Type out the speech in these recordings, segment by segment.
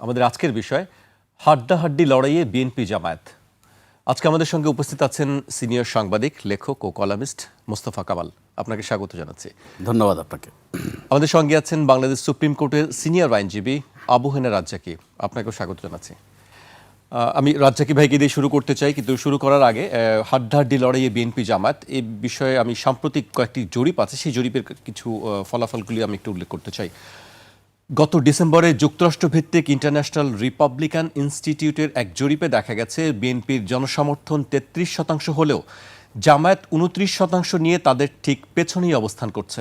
আমাদের আজকের বিষয় হাড্ডাহাড্ডি লড়াইয়ে বিএনপি জামায়াত। আজকে আমাদের সঙ্গে উপস্থিত আছেন সিনিয়র সাংবাদিক, লেখক ও কলামিস্ট মোস্তফা কামাল। আপনাকে স্বাগত জানাচ্ছি। ধন্যবাদ আপনাকে। আমাদের সঙ্গে আছেন বাংলাদেশ সুপ্রিম কোর্টের সিনিয়র আইনজীবী আবু হেনা রাজ্জাকী। আপনাকেও স্বাগত জানাচ্ছি। আমি রাজ্জাকী ভাইকে দিয়ে শুরু করতে চাই, কিন্তু শুরু করার আগে হাড্ডাহাড্ডি লড়াইয়ে বিএনপি জামায়াত এই বিষয়ে আমি সাম্প্রতিক কয়েকটি জরিপ আছে, সেই জরিপের কিছু ফলাফলগুলি আমি একটু উল্লেখ করতে চাই। গত ডিসেম্বরে যুক্তরাষ্ট্রভিত্তিক ইন্টারন্যাশনাল রিপাবলিকান ইনস্টিটিউটের এক জরিপে দেখা গেছে বিএনপির জনসমর্থন ৩৩% হলেও জামায়াত ২৯% নিয়ে তাদের ঠিক পেছনেই অবস্থান করছে।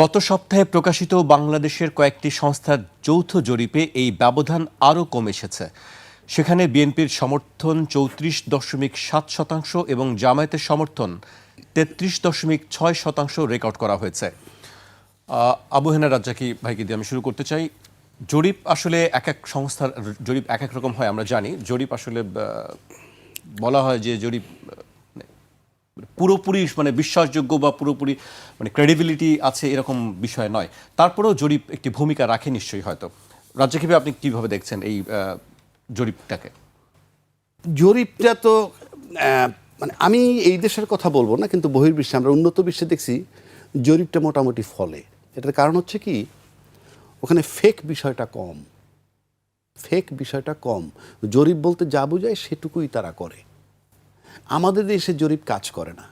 গত সপ্তাহে প্রকাশিত বাংলাদেশের কয়েকটি সংস্থার যৌথ জরিপে এই ব্যবধান আরও কমে এসেছে। সেখানে বিএনপির সমর্থন ৩৪.৭% এবং জামায়াতের সমর্থন ৩৩.৬% রেকর্ড করা হয়েছে। আবু হেনা রাজ্জাকী ভাইকে দিয়ে আমি শুরু করতে চাই। জরিপ আসলে এক এক সংস্থার জরিপ এক এক রকম হয়, আমরা জানি। জরিপ আসলে বলা হয় যে জরিপ পুরোপুরি বিশ্বাসযোগ্য বা পুরোপুরি ক্রেডিবিলিটি আছে এরকম বিষয় নয়, তারপরেও জরিপ একটি ভূমিকা রাখে নিশ্চয়ই। হয়তো রাজ্জাকী ভাই, আপনি কীভাবে দেখছেন এই জরিপটাকে? জরিপটা তো আমি এই দেশের কথা বলবো না, কিন্তু বহির্বিশ্বে আমরা উন্নত বিশ্বে দেখছি জরিপটা মোটামুটি ফলে। এটার কারণ হচ্ছে কি, ওখানে ফেক বিষয়টা কম। জরিপ বলতে যা বোঝায় সেটুকুই তারা করে। আমাদের দেশে জরিপ কাজ করে না।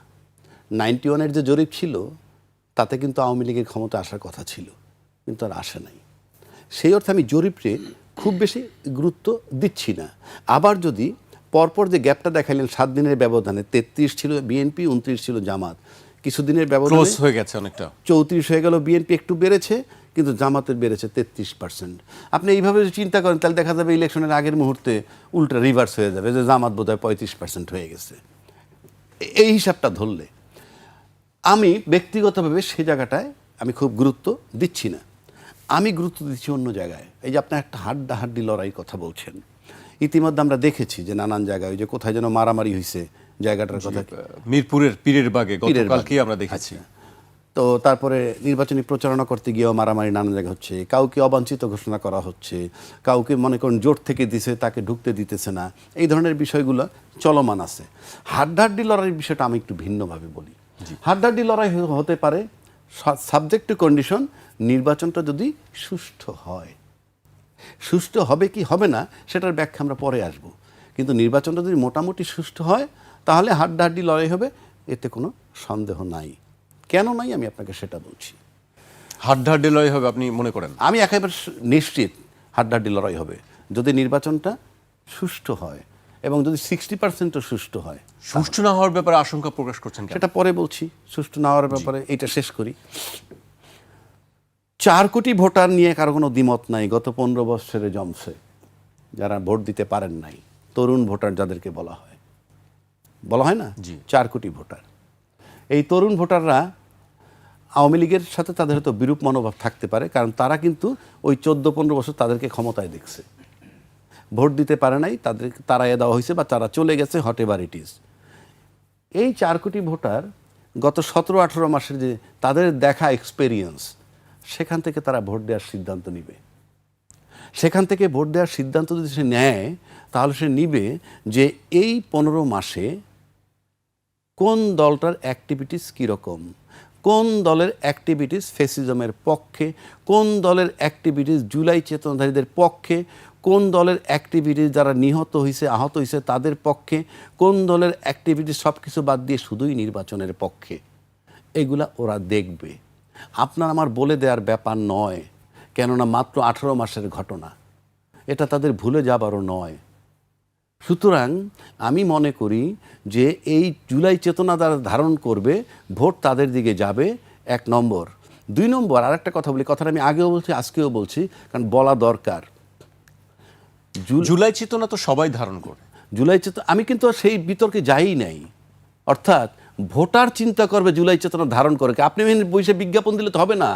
91-এর যে জরিপ ছিল তাতে কিন্তু আওয়ামী লীগের ক্ষমতা আসার কথা ছিল, কিন্তু আর আসে নাই। সেই অর্থে আমি জরিপে খুব বেশি গুরুত্ব দিচ্ছি না। আবার যদি পরপর যে গ্যাপটা দেখাইলেন 7 দিনের ব্যবধানে 33 ছিল বিএনপি, 29 ছিল জামাত, কিছুদিনের ব্যবধানে হয়ে গেছে, অনেকটা 34 হয়ে গেল। বিএনপি একটু বেড়েছে, কিন্তু জামাতের বেড়েছে 33%। আপনি এইভাবে যদি চিন্তা করেন তাহলে দেখা যাবে ইলেকশনের আগের মুহূর্তে উল্টা রিভার্স হয়ে যাবে, যে জামাত বোধহয় 35% হয়ে গেছে। এই হিসাবটা ধরলে আমি ব্যক্তিগতভাবে সেই জায়গাটায় আমি খুব গুরুত্ব দিচ্ছি না। আমি গুরুত্ব দিচ্ছি অন্য জায়গায়। এই যে আপনার একটা হাড্ডাহাড্ডি লড়াই কথা বলছেন, ইতিমধ্যে আমরা দেখেছি যে নানান জায়গায় ওই যে কোথায় যেন মারামারি হয়েছে, জায়গাটার কথা মিরপুরের পীরের বাগে গতকালকেই আমরা দেখেছি। তো তারপরে নির্বাচনী প্রচারণা করতে গিয়েও মারামারি নানান জায়গায় হচ্ছে, কাউকে অবাঞ্ছিত ঘোষণা করা হচ্ছে, কাউকে মনে করেন জোট থেকে দিছে তাকে ঢুকতে দিতেছে না, এই ধরনের বিষয়গুলো চলমান আছে। হাড্ডাহাড্ডি লড়াইয়ের বিষয়টা আমি একটু ভিন্নভাবে বলি। হাড্ডাহাড্ডি লড়াই হতে পারে সাবজেক্ট টু কন্ডিশন, নির্বাচনটা যদি সুষ্ঠু হয়। সুষ্ঠু হবে কি হবে না সেটার ব্যাখ্যা আমরা পরে আসব, কিন্তু নির্বাচনটা যদি মোটামুটি সুষ্ঠু হয় তাহলে হাড্ডাহাড্ডি লড়াই হবে, এতে কোনো সন্দেহ নাই। কেন নাই আমি আপনাকে সেটা বলছি। হাড্ডাহাড্ডি লড়াই হবে আপনি মনে করেন? আমি একেবারে নিশ্চিত হাড্ডাহাড্ডি লড়াই হবে যদি নির্বাচনটা সুষ্ঠু হয় এবং যদি 60%ও সুষ্ঠু হয়। সুষ্ঠু না হওয়ার ব্যাপারে আশঙ্কা প্রকাশ করছেন, সেটা পরে বলছি। সুষ্ঠু না হওয়ার ব্যাপারে এইটা শেষ করি। 4 কোটি ভোটার নিয়ে কারো কোনো দ্বিমত নাই। গত 15 বছরে জমছে যারা ভোট দিতে পারেন নাই, তরুণ ভোটার যাদেরকে বলা হয় না, 4 কোটি ভোটার। এই তরুণ ভোটাররা আওয়ামী লীগের সাথে তাদের হয়তো বিরূপ মনোভাব থাকতে পারে, কারণ তারা কিন্তু ওই 14-15 বছর তাদেরকে ক্ষমতায় দেখছে, ভোট দিতে পারে নাই, তাদেরকে তাড়াইয়ে দেওয়া হয়েছে বা তারা চলে গেছে, হট এভার ইট ইজ। এই 4 কোটি ভোটার গত 17-18 মাসের যে তাদের দেখা এক্সপেরিয়েন্স, সেখান থেকে তারা ভোট দেওয়ার সিদ্ধান্ত নিবে। সেখান থেকে ভোট দেওয়ার সিদ্ধান্ত যদি সে নেয়, তাহলে সে নিবে যে এই 15 মাসে কোন দলটার অ্যাক্টিভিটিস কীরকম, কোন দলের অ্যাক্টিভিটিস ফ্যাসিজমের পক্ষে, কোন দলের অ্যাক্টিভিটিস জুলাই চেতনাধারীদের পক্ষে, কোন দলের অ্যাক্টিভিটিস যারা নিহত হয়েছে আহত হয়েছে তাদের পক্ষে, কোন দলের অ্যাক্টিভিটিস সব কিছু বাদ দিয়ে শুধুই নির্বাচনের পক্ষে। এগুলা ওরা দেখবে। আপনার আমার বলে দেওয়ার ব্যাপার নয়, কেননা মাত্র 18 মাসের ঘটনা, এটা তাদের ভুলে যাবারও নয়। সুতরাং আমি মনে করি যে এই জুলাই চেতনা যারা ধারণ করবে, ভোট তাদের দিকে যাবে, 1 নম্বর। 2 নম্বর আরেকটা কথা বলি, কথাটা আমি আগেও বলছি আজকেও বলছি, কারণ বলা দরকার। জুলাই চেতনা তো সবাই ধারণ করে। জুলাই চেতনা আমি কিন্তু সেই বিতর্কে যাই নাই। অর্থাৎ ভোটার চিন্তা করবে জুলাই চেতনা ধারণ করে। আপনি বসে বিজ্ঞাপন দিলে তো হবে না।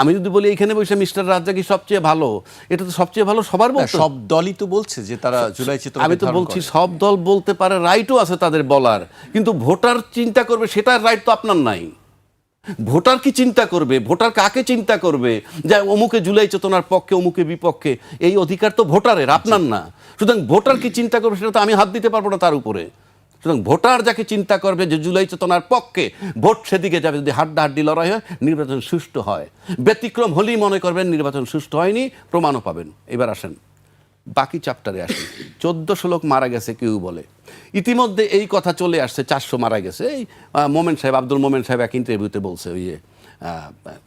আমি যদি বলি এখানে বসে মিস্টার রাজ্জাকী সবচেয়ে ভালো, এটা তো সবচেয়ে ভালো সবার বলতে। সব দলই তো বলছে যে তারা জুলাই চেতনা। আমি তো বলছি সব দল বলতে পারে, রাইটও আছে তাদের বলার, কিন্তু ভোটার চিন্তা করবে সেটার রাইট তো আপনার নাই। ভোটার কি চিন্তা করবে, ভোটার কাকে চিন্তা করবে, যে অমুকে জুলাই চেতনার পক্ষে অমুকে বিপক্ষে, এই অধিকার তো ভোটারের, আপনার না। সুতরাং ভোটার কি চিন্তা করবে সেটা তো আমি হাত দিতে পারবো না তার উপরে। সুতরাং ভোটার যাকে চিন্তা করবে যে জুলাই চেতনার পক্ষে, ভোট সেদিকে যাবে। যদি হাড্ডাহাড্ডি লড়াই হয়, নির্বাচন সুষ্ঠু হয়। ব্যতিক্রম হলেই মনে করবেন নির্বাচন সুষ্ঠু হয়নি, প্রমাণও পাবেন। এবার আসেন বাকি চ্যাপ্টারে আসেন। 1400 লোক মারা গেছে কেউ বলে, ইতিমধ্যে এই কথা চলে আসছে 400 মারা গেছে। এই মোমেন সাহেব, আব্দুল মোমেন সাহেব এক ইন্টারভিউতে বলছে, ওই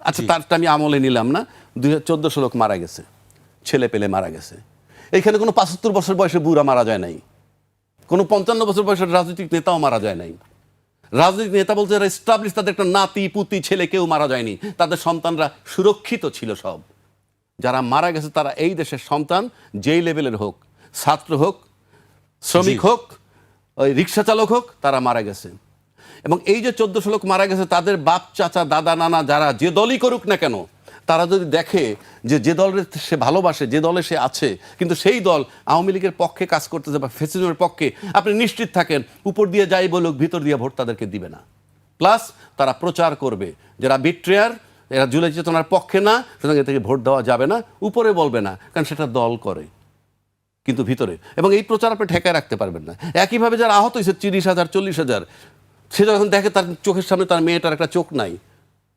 আচ্ছা তারটা আমি আমলে নিলাম না, 1400 লোক মারা গেছে, ছেলে পেলে মারা গেছে। এইখানে কোনো 75 বছর বয়সে বুড়া মারা যায় নাই, কোনো 55 বছর বয়সের রাজনৈতিক নেতাও মারা যায় নাই। রাজনৈতিক নেতা বলছে যারা এস্টাবলিশ, তাদের একটা নাতি পুতি ছেলে কেউ মারা যায়নি, তাদের সন্তানরা সুরক্ষিত ছিল সব। যারা মারা গেছে তারা এই দেশের সন্তান, যেই লেভেলের হোক, ছাত্র হোক, শ্রমিক হোক, ওই রিক্সা চালক হোক, তারা মারা গেছে। এবং এই যে 1400 লোক মারা গেছে, তাদের বাপ চাচা দাদা নানা যারা যে দলই করুক না কেন, তারা যদি দেখে যে যে দলের সে ভালোবাসে, যে দলে সে আছে, কিন্তু সেই দল আওয়ামী লীগের পক্ষে কাজ করতেছে বা ফ্যাসিজমের পক্ষে, আপনি নিশ্চিত থাকেন উপর দিয়ে যাই বলুক, ভিতর দিয়ে ভোট তাদেরকে দিবে না। প্লাস তারা প্রচার করবে যারা বিট্রেয়ার, এরা জুলাই চেতনার পক্ষে না, সুতরাং এ থেকে ভোট দেওয়া যাবে না। উপরে বলবে না, কারণ সেটা দল করে, কিন্তু ভিতরে। এবং এই প্রচার আপনি ঠেকায় রাখতে পারবেন না। একইভাবে যারা আহত হয়েছে 30,000 40,000, সে যখন দেখে তার চোখের সামনে তার মেয়েটার একটা চোখ নাই,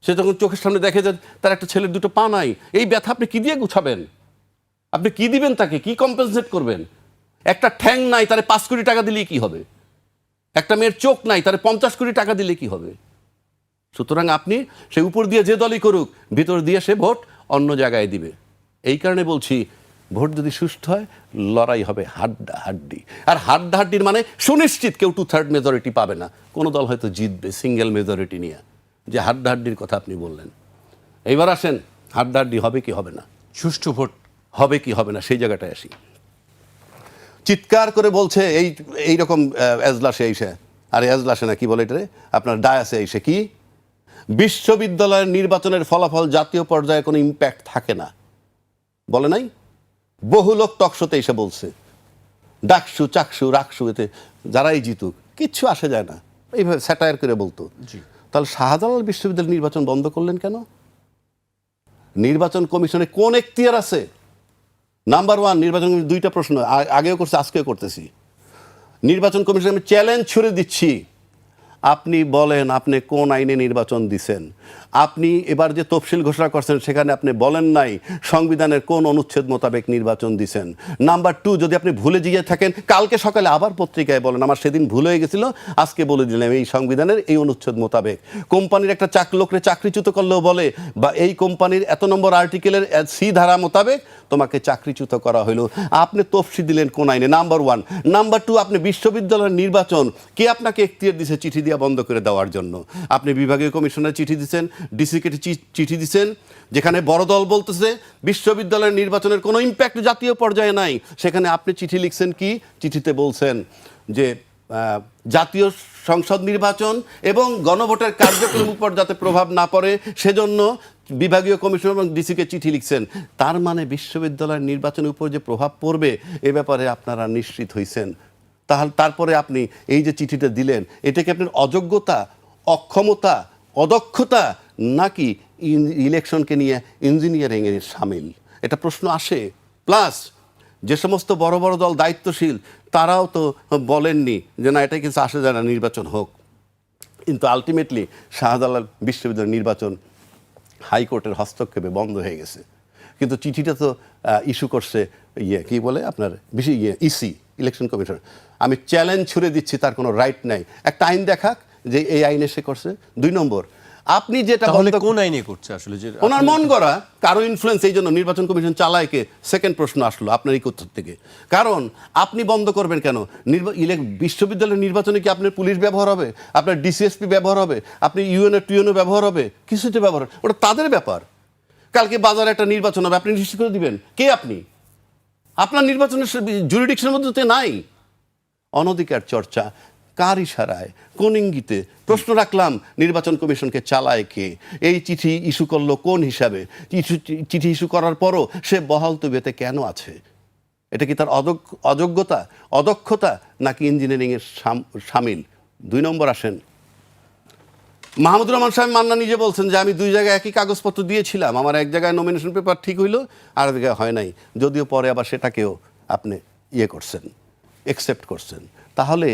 সে যখন চোখের সামনে দেখে যে তার একটা ছেলের দুটো পা নাই, এই ব্যথা আপনি কি দিয়ে গুছাবেন? আপনি কি দিবেন তাকে? কি কম্পেনসেট করবেন? একটা ঠ্যাং নাই, তারে 5 কোটি টাকা দিলে কি হবে? একটা মেয়ের চোখ নাই, তারে 50 কোটি টাকা দিলে কি হবে? সুতরাং আপনি সে উপর দিয়ে যে দলই করুক, ভিতর দিয়ে সে ভোট অন্য জায়গায় দিবে। এই কারণে বলছি, ভোট যদি সুষ্ঠু হয়, লড়াই হবে হাড্ডাহাড্ডি। আর হাড্ডাহাড্ডির মানে সুনিশ্চিত কেউ 2/3 মেজরিটি পাবে না, কোনো দল হয়তো জিতবে সিঙ্গেল মেজরিটি নিয়ে। যে হাড্ডাহাড্ডির কথা আপনি বললেন, এইবার আসেন হাড্ডাহাড্ডি হবে কি হবে না, সুষ্ঠু ভোট হবে কি হবে না, সেই জায়গাটায় আসি। চিৎকার করে বলছে এইরকম এজলাসে এসে, আর এজলাসে না, কি বলে এটারে, আপনার ডায়াসে এসে, কি বিশ্ববিদ্যালয়ের নির্বাচনের ফলাফল জাতীয় পর্যায়ে কোনো ইম্প্যাক্ট থাকে না, বলে নাই? বহু লোক টকশোতে এসে বলছে, ডাকসু চাকসু রাকসু, এতে যারাই জিতুক কিচ্ছু আসে যায় না, এইভাবে স্যাটায়ার করে বলতো। তাহলে শাহজালাল বিশ্ববিদ্যালয় নির্বাচন বন্ধ করলেন কেন? নির্বাচন কমিশনে কোন এখতিয়ার আছে? নাম্বার 1, নির্বাচন কমিশন 2টা প্রশ্ন আগেও করছে, আজকেও করতেছি। নির্বাচন কমিশন আমি চ্যালেঞ্জ ছুড়ে দিচ্ছি, আপনি বলেন আপনি কোন আইনে নির্বাচন দিছেন? আপনি এবার যে তফসিল ঘোষণা করছেন সেখানে আপনি বলেন নাই সংবিধানের কোন অনুচ্ছেদ মোতাবেক নির্বাচন দিছেন। নাম্বার 2, যদি আপনি ভুলে গিয়ে থাকেন, কালকে সকালে আবার পত্রিকায় বলেন আমার সেদিন ভুল হয়ে গেছিল, আজকে বলে দিলাম এই সংবিধানের এই অনুচ্ছেদ মোতাবেক। কোম্পানির একটা লোকরে চাকরিচ্যুত করলেও বলে, বা এই কোম্পানির এত নম্বর আর্টিকেলের সি ধারা মোতাবেক তোমাকে চাকরিচ্যুত করা হইল। আপনি তফসিল দিলেন কোন আইনে? নাম্বার 1। নাম্বার 2, আপনি বিশ্ববিদ্যালয়ের নির্বাচন কে আপনাকে এখতিয়ার দিছে চিঠি দিয়ে বন্ধ করে দেওয়ার জন্য? আপনি বিভাগীয় কমিশনের চিঠি দিচ্ছেন, ডিসিকে চিঠি দিচ্ছেন, যেখানে বড় দল বলতেছে বিশ্ববিদ্যালয়ের নির্বাচনের কোনো ইম্প্যাক্ট জাতীয় পর্যায়ে নাই। সেখানে আপনি চিঠি লিখছেন, কি চিঠিতে বলছেন যে জাতীয় সংসদ নির্বাচন এবং গণভোটের কার্যক্রমের উপর যাতে প্রভাব না পড়ে সেজন্য বিভাগীয় কমিশন এবং ডিসিকে চিঠি লিখছেন। তার মানে বিশ্ববিদ্যালয়ের নির্বাচনের উপর যে প্রভাব পড়বে এ ব্যাপারে আপনারা নিশ্চিত হইছেন। তাহলে তারপরে আপনি এই যে চিঠিটা দিলেন, এটা কি আপনার অযোগ্যতা, অক্ষমতা, অদক্ষতা, নাকি ইলেকশনকে নিয়ে ইঞ্জিনিয়ারিংয়ের সামিল? এটা প্রশ্ন আসে। প্লাস যে সমস্ত বড় বড় দল দায়িত্বশীল তারাও তো বলেননি যে না, এটা কিছু আসে যায় না, নির্বাচন হোক। কিন্তু আলটিমেটলি শাহজালাল বিশ্ববিদ্যালয়ের নির্বাচন হাইকোর্টের হস্তক্ষেপে বন্ধ হয়ে গেছে। কিন্তু চিঠিটা তো ইস্যু করছে কি বলে আপনার ইসি, ইলেকশন কমিশন। আমি চ্যালেঞ্জ ছুড়ে দিচ্ছি, তার কোনো রাইট নাই। একটা আইন দেখাক যে এই আইনে সে করছে। 2 নম্বর, আপনি যেটা কোন আইনে করছে আসলে, যে ওনার মন গড়া কারো ইনফ্লুয়েন্স, এই জন্য নির্বাচন কমিশন চালায় কে? সেকেন্ড প্রশ্ন আসলো আপনার এই উত্তর থেকে। কারণ আপনি বন্ধ করবেন কেন? বিশ্ববিদ্যালয়ের নির্বাচনে কি আপনার পুলিশ ব্যবহার হবে, আপনার ডিসিএসপি ব্যবহার হবে, আপনি ইউএনও টিউএনও ব্যবহার হবে? কিছুতে ব্যবহার, ওটা তাদের ব্যাপার। কালকে বাজারে একটা নির্বাচন হবে, আপনি নিশ্চিত করে দিবেন? কে আপনি? আপনার নির্বাচনের জুরিডিকশনের মধ্যে তো নাই। অনধিকার চর্চা কার ইশারায়, কোন ইঙ্গিতে? প্রশ্ন রাখলাম, নির্বাচন কমিশনকে চালায় কে? এই চিঠি ইস্যু করলো কোন হিসাবে? চিঠি ইস্যু করার পরও সে বহাল তবিয়তে কেন আছে? এটা কি তার অযোগ্যতা, অদক্ষতা, নাকি ইঞ্জিনিয়ারিংয়ের সামিল? 2 নম্বর আসেন, মাহমুদুর রহমান সাহেব মান্না নিজে বলছেন যে আমি 2 জায়গায় একই কাগজপত্র দিয়েছিলাম, আমার এক জায়গায় নমিনেশন পেপার ঠিক হইলো আর এক জায়গায় হয় নাই, যদিও পরে আবার সেটাকেও আপনি করছেন, একসেপ্ট করছেন। তাহলে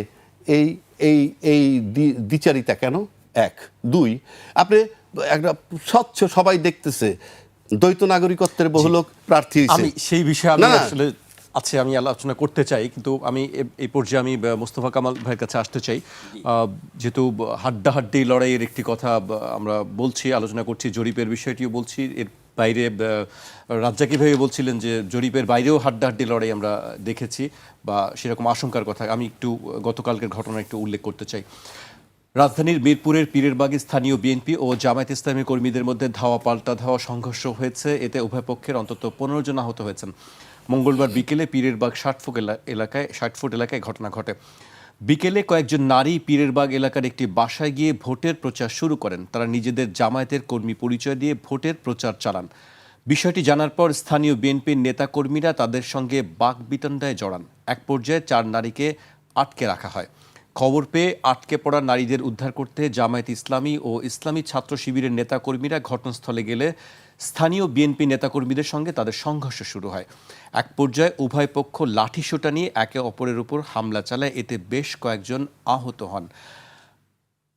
এই এই এই দ্বিচারিতা কেন? 1 2 আপনি একটা স্বচ্ছ, সবাই দেখতেছে দ্বৈত নাগরিকত্বের বহু লোক প্রার্থী হয়েছে। আমি সেই বিষয়ে আমি আসলে আমি আলোচনা করতে চাই, কিন্তু আমি এই পর্যায়ে আমি মোস্তফা কামাল ভাইয়ের কাছে আসতে চাই। যেহেতু হাড্ডাহাড্ডি লড়াইয়ের একটি কথা আমরা বলছি, আলোচনা করছি, জরিপের বিষয়টিও বলছি, এর বাইরে রাজ্জাকি ভাই বলছিলেন যে জরিপের বাইরেও হাড্ডাহাড্ডি লড়াই আমরা দেখেছি বা সেরকম আশঙ্কার কথা। আমি একটু গতকালকের ঘটনা একটু উল্লেখ করতে চাই। রাজধানীর মিরপুরের পীরেরবাগে স্থানীয় বিএনপি ও জামায়াত ইসলামী কর্মীদের মধ্যে ধাওয়া পাল্টা ধাওয়া সংঘর্ষ হয়েছে। এতে উভয় পক্ষের অন্তত 15 জন আহত হয়েছেন। মঙ্গলবার বিকেলে পীরেরবাগ 60 ফুট এলাকায় ঘটনা ঘটে। বিকেলে কয়েকজন নারী পীরেরবাগ এলাকার একটি বাসায় গিয়ে ভোটের প্রচার শুরু করেন। তারা নিজেদের জামায়াতের কর্মী পরিচয় দিয়ে ভোটের প্রচার চালান। বিষয়টি জানার পর স্থানীয় বিএনপির নেতাকর্মীরা তাদের সঙ্গে বাকবিতণ্ডায় জড়ান। এক পর্যায়ে 4 নারীকে আটকে রাখা হয়। খবর পেয়ে আটকে পড়া নারীদের উদ্ধার করতে জামায়াত ইসলামী ও ইসলামী ছাত্র শিবিরের নেতাকর্মীরা ঘটনাস্থলে গেলে স্থানীয় বিএনপি নেতাকর্মীদের সঙ্গে তাদের সংঘর্ষ শুরু হয়। এক পর্যায়ে উভয় পক্ষ লাঠিসোঁটা নিয়ে একে অপরের উপর হামলা চালায়। এতে বেশ কয়েকজন আহত হন।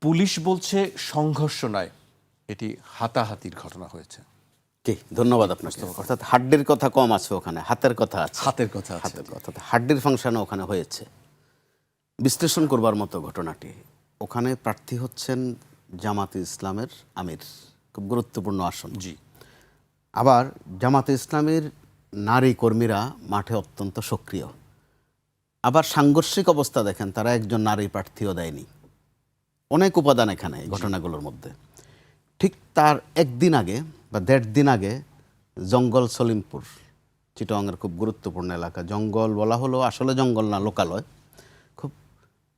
পুলিশ বলছে সংঘর্ষ নয়, এটি হাতাহাতির ঘটনা হয়েছে। ধন্যবাদ আপনাকে। অর্থাৎ হাড্ডির কথা কম আছে ওখানে, হাতের কথা আছে। হাতের কথা আছে। হাতের কথা, হাড্ডির ফাংশনও ওখানে হয়েছে। বিশ্লেষণ করবার মতো ঘটনাটি। ওখানে প্রার্থী হচ্ছেন জামাতে ইসলামের আমির, খুব গুরুত্বপূর্ণ আসন। জি। আবার জামাতে ইসলামের নারী কর্মীরা মাঠে অত্যন্ত সক্রিয়। আবার সাংঘর্ষিক অবস্থা দেখেন, তারা একজন নারী প্রার্থীও দেয়নি। অনেক উপাদান এখানে এই ঘটনাগুলোর মধ্যে। ঠিক তার একদিন আগে বা 1.5 দিন আগে জঙ্গল সলিমপুর, চিটাগাংয়ের খুব গুরুত্বপূর্ণ এলাকা। জঙ্গল বলা হলো, আসলে জঙ্গল না, লোকালয়, খুব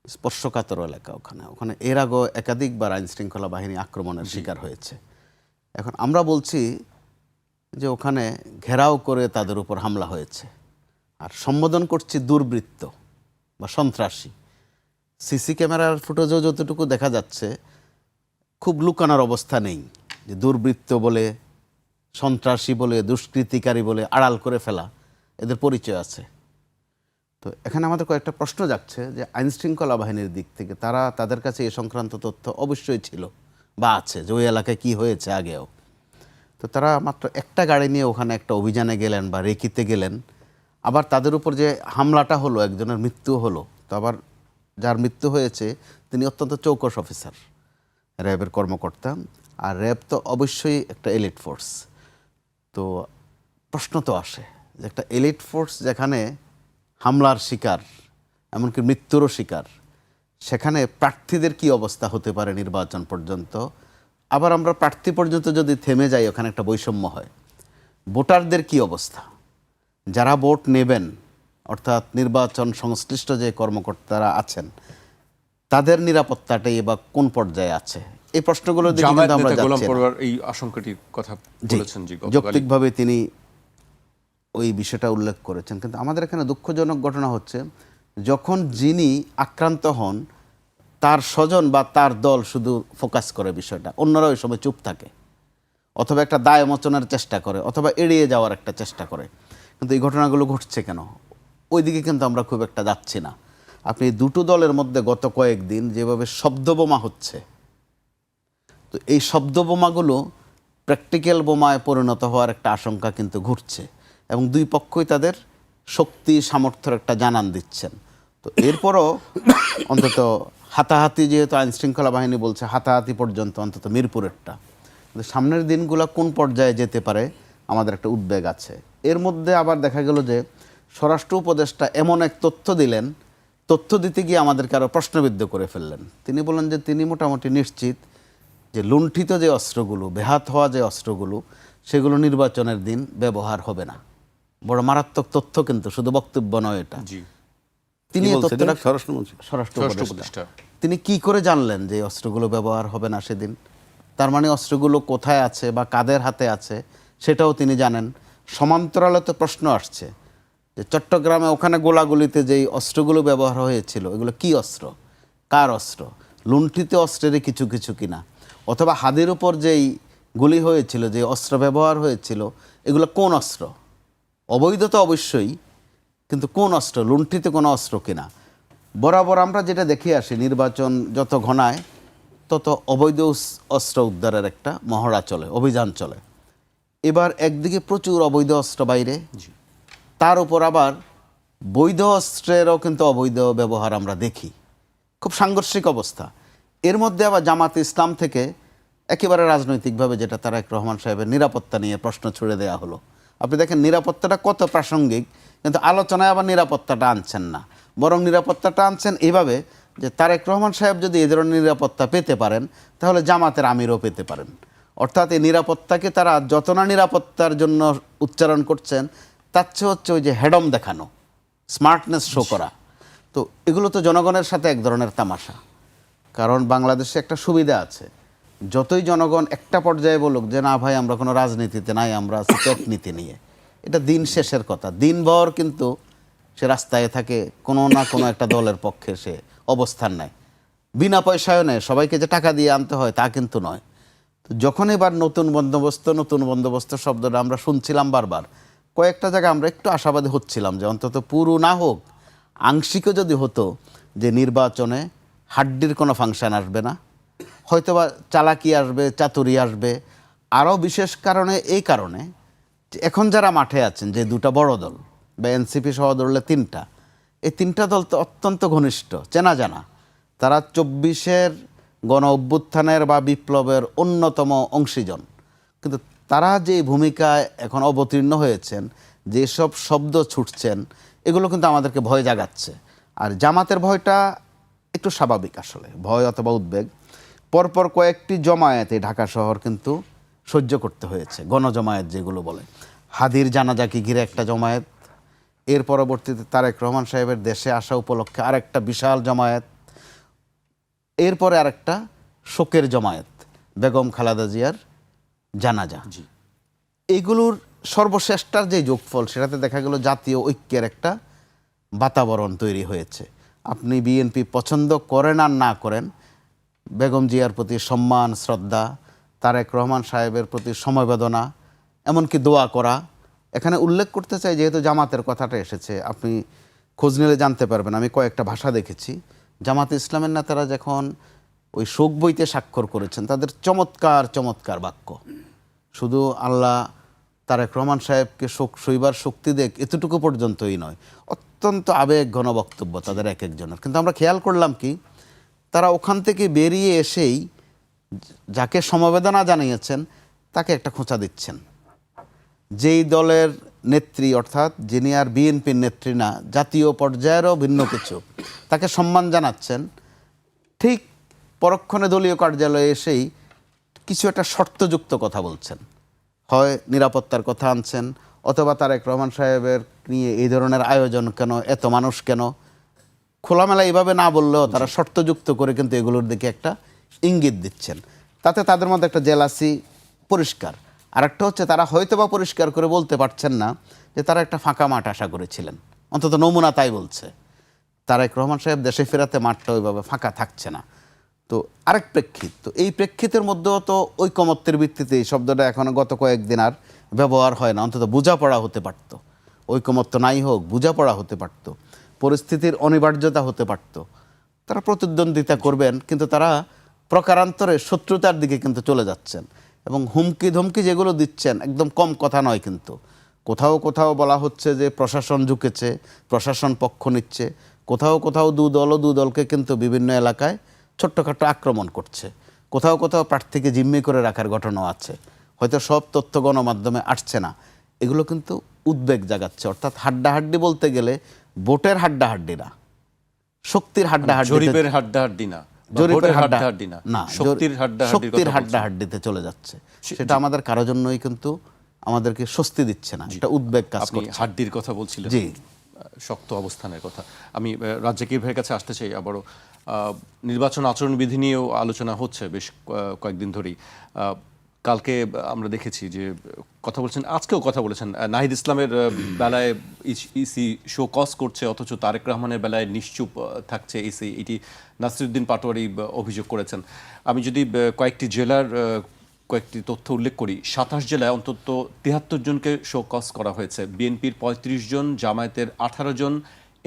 স্পর্শকাতর এলাকা। ওখানে এর আগেও একাধিকবার আইন শৃঙ্খলা বাহিনী আক্রমণের শিকার হয়েছে। এখন আমরা বলছি যে ওখানে ঘেরাও করে তাদের উপর হামলা হয়েছে, আর সম্বোধন করছি দুর্বৃত্ত বা সন্ত্রাসী। সিসি ক্যামেরার ফুটেজেও যতটুকু দেখা যাচ্ছে, খুব লুকানোর অবস্থা নেই যে দুর্বৃত্ত বলে, সন্ত্রাসী বলে, দুষ্কৃতিকারী বলে আড়াল করে ফেলা, এদের পরিচয় আছে। তো এখানে আমাদের কয়েকটা প্রশ্ন যাচ্ছে যে আইনশৃঙ্খলা বাহিনীর দিক থেকে তাদের কাছে এ সংক্রান্ত তথ্য অবশ্যই ছিল বা আছে, যে ওই এলাকায় কী হয়েছে আগেও। তো তারা মাত্র একটা গাড়ি নিয়ে ওখানে একটা অভিযানে গেলেন বা রেকিতে গেলেন। আবার তাদের উপর যে হামলাটা হলো, একজনের মৃত্যু হলো। তো আবার যার মৃত্যু হয়েছে তিনি অত্যন্ত চৌকস অফিসার, র্যাবের কর্মকর্তা। আর র্যাব তো অবশ্যই একটা এলিট ফোর্স। তো প্রশ্ন তো আসে যে একটা এলিট ফোর্স যেখানে হামলার শিকার, এমনকি মৃত্যুরও শিকার, সেখানে প্রার্থীদের কি অবস্থা হতে পারে নির্বাচন পর্যন্ত। আবার আমরা প্রার্থী পর্যন্ত যদি থেমে যাই, ওখানে একটা বৈষম্য হয়। ভোটারদের কি অবস্থা, যারা ভোট নেবেন, অর্থাৎ নির্বাচন সংশ্লিষ্ট যে কর্মকর্তারা আছেন, তাদের নিরাপত্তাটাই বা কোন পর্যায়ে আছে, এই প্রশ্নগুলোর দিকে কিন্তু আমরা যাচ্ছি না। এই আশঙ্কাটির কথা বলেছেন জি, যৌক্তিকভাবে তিনি ওই বিষয়টা উল্লেখ করেছেন। কিন্তু আমাদের এখানে দুঃখজনক ঘটনা হচ্ছে, যখন যিনি আক্রান্ত হন তার স্বজন বা তার দল শুধু ফোকাস করে বিষয়টা, অন্যরা ওই সময় চুপ থাকে, অথবা একটা দায় মোচনের চেষ্টা করে, অথবা এড়িয়ে যাওয়ার একটা চেষ্টা করে। কিন্তু এই ঘটনাগুলো ঘটছে কেন, ওই দিকে কিন্তু আমরা খুব একটা যাচ্ছি না। আপনি দুটো দলের মধ্যে গত কয়েকদিন যেভাবে শব্দবোমা হচ্ছে, তো এই শব্দবোমাগুলো প্র্যাকটিক্যাল বোমায় পরিণত হওয়ার একটা আশঙ্কা কিন্তু ঘটছে, এবং দুই পক্ষই তাদের শক্তি সামর্থ্যের একটা জানান দিচ্ছেন। তো এরপরও অন্তত হাতাহাতি, যেহেতু আইনশৃঙ্খলা বাহিনী বলছে হাতাহাতি পর্যন্ত, অন্তত মিরপুরেরটা, কিন্তু সামনের দিনগুলো কোন পর্যায়ে যেতে পারে আমাদের একটা উদ্বেগ আছে। এর মধ্যে আবার দেখা গেল যে স্বরাষ্ট্র উপদেষ্টা এমন এক তথ্য দিলেন, তথ্য দিতে গিয়ে আমাদেরকে আরও প্রশ্নবিদ্ধ করে ফেললেন। তিনি বলেন যে তিনি মোটামুটি নিশ্চিত যে লুণ্ঠিত যে অস্ত্রগুলো, বেহাত হওয়া যে অস্ত্রগুলো, সেগুলো নির্বাচনের দিন ব্যবহার হবে না। বড় মারাত্মক তথ্য, কিন্তু শুধু বক্তব্য নয় এটা। তিনি স্বরাষ্ট্র উপদেষ্টা তিনি কি করে জানলেন যে অস্ত্রগুলো ব্যবহার হবে না সেদিন? তার মানে অস্ত্রগুলো কোথায় আছে বা কাদের হাতে আছে সেটাও তিনি জানেন। সমান্তরালে তো প্রশ্ন আসছে যে চট্টগ্রামে ওখানে গোলাগুলিতে যেই অস্ত্রগুলো ব্যবহার হয়েছিল, এগুলো কি অস্ত্র, কার অস্ত্র, লুণ্ঠিত অস্ত্রেরই কিছু কিছু কিনা। অথবা হাদির উপর যেই গুলি হয়েছিল, যে অস্ত্র ব্যবহার হয়েছিল, এগুলো কোন অস্ত্র? অবৈধ তো অবশ্যই, কিন্তু কোন অস্ত্র? লুণ্ঠিত কোনো অস্ত্র কিনা? বরাবর আমরা যেটা দেখে আসি, নির্বাচন যত ঘনায় তত অবৈধ অস্ত্র উদ্ধারের একটা মহড়া চলে, অভিযান চলে। এবার একদিকে প্রচুর অবৈধ অস্ত্র বাইরে, তার উপর আবার বৈধ অস্ত্রেরও কিন্তু অবৈধ ব্যবহার আমরা দেখি। খুব সাংঘর্ষিক অবস্থা। এর মধ্যে আবার জামাতে ইসলাম থেকে একেবারে রাজনৈতিকভাবে, যেটা তারেক রহমান সাহেবের নিরাপত্তা নিয়ে প্রশ্ন ছুড়ে দেওয়া হলো। আপনি দেখেন নিরাপত্তাটা কত প্রাসঙ্গিক, কিন্তু আলোচনায় আবার নিরাপত্তাটা আনছেন না, বরং নিরাপত্তাটা আনছেন এইভাবে যে তারেক রহমান সাহেব যদি এই ধরনের নিরাপত্তা পেতে পারেন, তাহলে জামাতের আমিরও পেতে পারেন। অর্থাৎ এই নিরাপত্তাকে তারা যত না নিরাপত্তার জন্য উচ্চারণ করছেন, তার চেয়ে হচ্ছে ওই যে হেডম দেখানো, স্মার্টনেস শো করা। তো এগুলো তো জনগণের সাথে এক ধরনের তামাশা। কারণ বাংলাদেশে একটা সুবিধা আছে, যতই জনগণ একটা পর্যায়ে বলুক যে না ভাই আমরা কোনো রাজনীতিতে নাই, আমরা আছি নীতি নিয়ে, এটা দিন শেষের কথা। দিনভর কিন্তু সে রাস্তায় থাকে, কোনো না কোনো একটা দলের পক্ষে সে অবস্থান নেয়, বিনা পয়সায় নেয়। সবাইকে যে টাকা দিয়ে আনতে হয় তা কিন্তু নয়। তো যখন এবার নতুন বন্দোবস্ত শব্দটা আমরা শুনছিলাম বারবার, কয়েকটা জায়গায় আমরা একটু আশাবাদী হচ্ছিলাম যে অন্তত পুরো না হোক, আংশিকও যদি হতো, যে নির্বাচনে হাড্ডির কোনো ফাংশন আসবে না, হয়তোবা চালাকি আসবে, চাতুরি আসবে। আরও বিশেষ কারণে এই কারণে যে এখন যারা মাঠে আছেন, যে দুটা বড় দল বা এনসিপি সহ ধরলে তিনটা, এই তিনটা দল তো অত্যন্ত ঘনিষ্ঠ, চেনা জানা। তারা 24-এর গণ অভ্যুত্থানের বা বিপ্লবের অন্যতম অংশীজন। কিন্তু তারা যে ভূমিকায় এখন অবতীর্ণ হয়েছেন, যেসব শব্দ ছুটছেন, এগুলো কিন্তু আমাদেরকে ভয় জাগাচ্ছে। আর জামাতের ভয়টা একটু স্বাভাবিক আসলে, ভয় অথবা উদ্বেগ। পরপর কয়েকটি জমায়েতে ঢাকা শহর কিন্তু সহ্য করতে হয়েছে, গণজমায়েত যেগুলো বলে। হাদির জানাজাকে ঘিরে একটা জমায়েত, এর পরবর্তীতে তারেক রহমান সাহেবের দেশে আসা উপলক্ষে আরেকটা বিশাল জমায়েত, এরপরে আরেকটা শোকের জমায়েত, বেগম খালেদা জিয়ার জানাজা। এইগুলোর সর্বশ্রেষ্ঠটার যে যোগফল, সেটাতে দেখা গেল জাতীয় ঐক্যের একটা বাতাবরণ তৈরি হয়েছে। আপনি বিএনপি পছন্দ করেন আর না করেন, বেগম জিয়ার প্রতি সম্মান, শ্রদ্ধা, তারেক রহমান সাহেবের প্রতি সমবেদনা, এমনকি দোয়া করা। এখানে উল্লেখ করতে চাই, যেহেতু জামাতের কথাটা এসেছে, আপনি খোঁজ নিলে জানতে পারবেন, আমি কয়েকটা ভাষা দেখেছি। জামাতে ইসলামের নেতারা যখন ওই শোক বইতে স্বাক্ষর করেছেন, তাদের চমৎকার চমৎকার বাক্য, শুধু আল্লাহ তারেক রহমান সাহেবকে শোক সইবার শক্তি দেখ, এতটুকু পর্যন্তই নয়, অত্যন্ত আবেগ ঘন বক্তব্য তাদের এক একজনের। কিন্তু আমরা খেয়াল করলাম কি, তারা ওখান থেকে বেরিয়ে এসেই যাকে সমবেদনা জানিয়েছেন তাকে একটা খোঁচা দিচ্ছেন। যেই দলের নেত্রী, অর্থাৎ যিনি আর বিএনপির নেত্রী না, জাতীয় পর্যায়েরও ভিন্ন কিছু, তাকে সম্মান জানাচ্ছেন, ঠিক পরক্ষণে দলীয় কার্যালয়ে এসেই কিছু একটা শর্তযুক্ত কথা বলছেন। হয় নিরাপত্তার কথা আনছেন, অথবা তারেক রহমান সাহেবের নিয়ে এই ধরনের আয়োজন কেন, এত মানুষ কেন, খোলামেলা এইভাবে না বললেও তারা শর্তযুক্ত করে কিন্তু এগুলোর দিকে একটা ইঙ্গিত দিচ্ছেন। তাতে তাদের মধ্যে একটা জেলাসি পরিষ্কার। আরেকটা হচ্ছে, তারা হয়তোবা পরিষ্কার করে বলতে পারছেন না যে তারা একটা ফাঁকা মাঠ আশা করেছিলেন, অন্তত নমুনা তাই বলছে। তারেক রহমান সাহেব দেশে ফেরাতে মাঠটা ওইভাবে ফাঁকা থাকছে না। তো আরেক প্রেক্ষিত, তো এই প্রেক্ষিতের মধ্যেও তো ঐকমত্যের ভিত্তিতে এই শব্দটা এখন গত কয়েকদিন আর ব্যবহার হয় না, অন্তত বোঝাপড়া হতে পারত। ঐকমত্য নাই হোক, বোঝাপড়া হতে পারত, পরিস্থিতির অনিবার্যতা হতে পারত। তারা প্রতিদ্বন্দ্বিতা করবেন, কিন্তু তারা প্রকারান্তরে শত্রুতার দিকে কিন্তু চলে যাচ্ছেন। এবং হুমকি ধমকি যেগুলো দিচ্ছেন, একদম কম কথা নয়। কিন্তু কোথাও কোথাও বলা হচ্ছে যে প্রশাসন ঝুঁকেছে, প্রশাসন পক্ষ নিচ্ছে। কোথাও কোথাও দু দলকে কিন্তু বিভিন্ন এলাকায় ছোট্টখাট্টো আক্রমণ করছে। কোথাও কোথাও প্রার্থীকে জিম্মি করে রাখার ঘটনাও আছে। হয়তো সব তথ্য গণমাধ্যমে আসছে না। এগুলো কিন্তু উদ্বেগ জাগাচ্ছে। অর্থাৎ হাড্ডাহাড্ডি বলতে গেলে ভোটের হাড্ডাহাড্ডি না, শক্তির হাড্ডাহাড্ডি, জরিপের হাড্ডাহাড্ডি না, জরিপের হাড্ডাহাড্ডি না, না, শক্তির হাড্ডাহাড্ডিতে চলে যাচ্ছে। সেটা আমাদের কারোর জন্যই কিন্তু আমাদেরকে স্বস্তি দিচ্ছে না, এটা উদ্বেগ কাজ করছে। হাড্ডির কথা বলছিলেন, জি, শক্ত অবস্থানের কথা। আমি রাজ্জাকির ভাইয়ের কাছে আসতে চাই আবারও। নির্বাচন আচরণবিধি নিয়েও আলোচনা হচ্ছে বেশ কয়েকদিন ধরেই। কালকে আমরা দেখেছি যে কথা বলছেন, আজকেও কথা বলেছেন, নাহিদ ইসলামের বেলায় ইসি শো কজ করছে, অথচ তারেক রহমানের বেলায় নিশ্চুপ থাকছে ইসি, এটি নাসিরুদ্দিন পাটোয়ারি অভিযোগ করেছেন। আমি যদি কয়েকটি জেলার কয়েকটি তথ্য উল্লেখ করি, 27 জেলায় অন্তত 73 জনকে শো কজ করা হয়েছে। বিএনপির 35 জন, জামায়াতের 18 জন,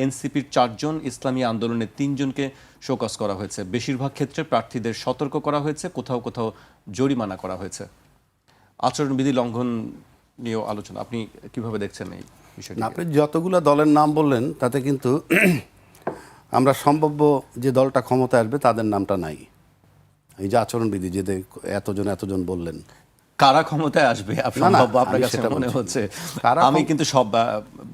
এনসিপির 4 জন, ইসলামী আন্দোলনের 3 জনকে শোকজ করা হয়েছে। বেশিরভাগ ক্ষেত্রে প্রার্থীদের সতর্ক করা হয়েছে, কোথাও কোথাও জরিমানা করা হয়েছে। আচরণবিধি লঙ্ঘন নিয়েও আলোচনা, আপনি কিভাবে দেখছেন এই বিষয়টি? আপনি যতগুলো দলের নাম বললেন তাতে কিন্তু আমরা সম্ভাব্য যে দলটা ক্ষমতায় আসবে তাদের নামটা নাই। এই যে আচরণবিধি যে এতজন বললেন, কারা ক্ষমতায় আসবে সম্ভাব্য আপনার কাছে মনে হচ্ছে? আমি কিন্তু সব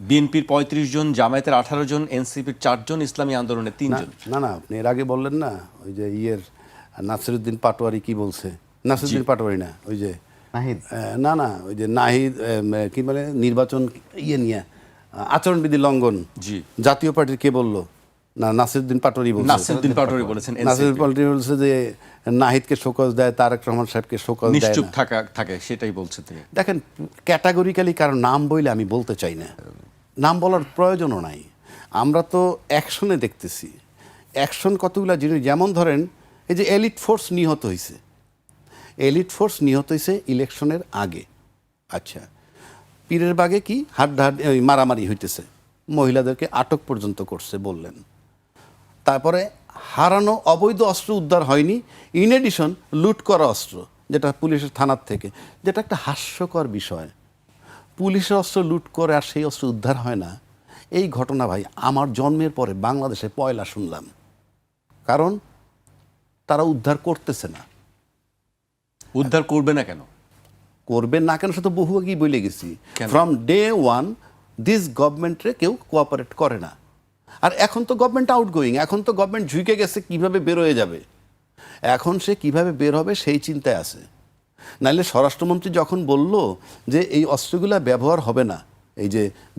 বিএনপির 35 জন, জামায়াতের 18 জন, এনসিপির 4 জন, ইসলামী আন্দোলনের 3 জন। না আপনি এর আগে বললেন না ওই যে নাসিরুদ্দিন পাটোয়ারি কি বলছে, নাসিরুদ্দিন পাটোয়ারি না, ওই যে নাহিদ, না ওই যে নাহিদ কি বলে নির্বাচন নিয়ে আচরণবিধি লঙ্ঘন, জি, জাতীয় পার্টির কে বললো? না, নাসিরুদ্দিন পাটোয়ারি বলছে। নাসিরুদ্দিন পাটোয়ারি বলেছেন। নাসিরুদ্দিন পাটোয়ারি বলছে যে নাহিদকে শোকজ দেয়, তারেক রহমান সাহেবকে শোকজ দেয় না, নিশ্চুপ থাকে, সেটাই বলছে তিনি। দেখেন, ক্যাটাগরিক্যালি কারো নাম বইলে আমি বলতে চাই না, নাম বলার প্রয়োজনও নাই। আমরা তো অ্যাকশনে দেখতেছি, অ্যাকশন কতগুলো জিনিস, যেমন ধরেন এই যে এলিট ফোর্স নিহত হয়েছে ইলেকশনের আগে। আচ্ছা, পীরের বাগে কি হাড্ডাহাড্ডি মারামারি হইতেছে, মহিলাদেরকে আটক পর্যন্ত করছে বললেন। তারপরে হারানো অবৈধ অস্ত্র উদ্ধার হয়নি, ইন এডিশন লুট করা অস্ত্র যেটা পুলিশের থানার থেকে, যেটা একটা হাস্যকর বিষয়। পুলিশের অস্ত্র লুট করে আর সেই অস্ত্র উদ্ধার হয় না, এই ঘটনা ভাই আমার জন্মের পরে বাংলাদেশে পয়লা শুনলাম। কারণ তারা উদ্ধার করতেছে না। উদ্ধার করবে না কেন? করবেন না কেন সে তো বহু আগেই বলে গেছি। ফ্রম ডে ওয়ান দিস গভর্নমেন্টে কেউ কোঅপারেট করে না। আর এখন তো গভর্নমেন্ট আউটগোয়িং, এখন তো গভর্নমেন্ট ঝুঁকে গেছে কিভাবে বের হয়ে যাবে, এখন সে কিভাবে বের হবে সেই চিন্তায় আছে। নাহলে স্বরাষ্ট্রমন্ত্রী যখন বলল যে এই অস্ত্রগুলা ব্যবহার হবে না, এই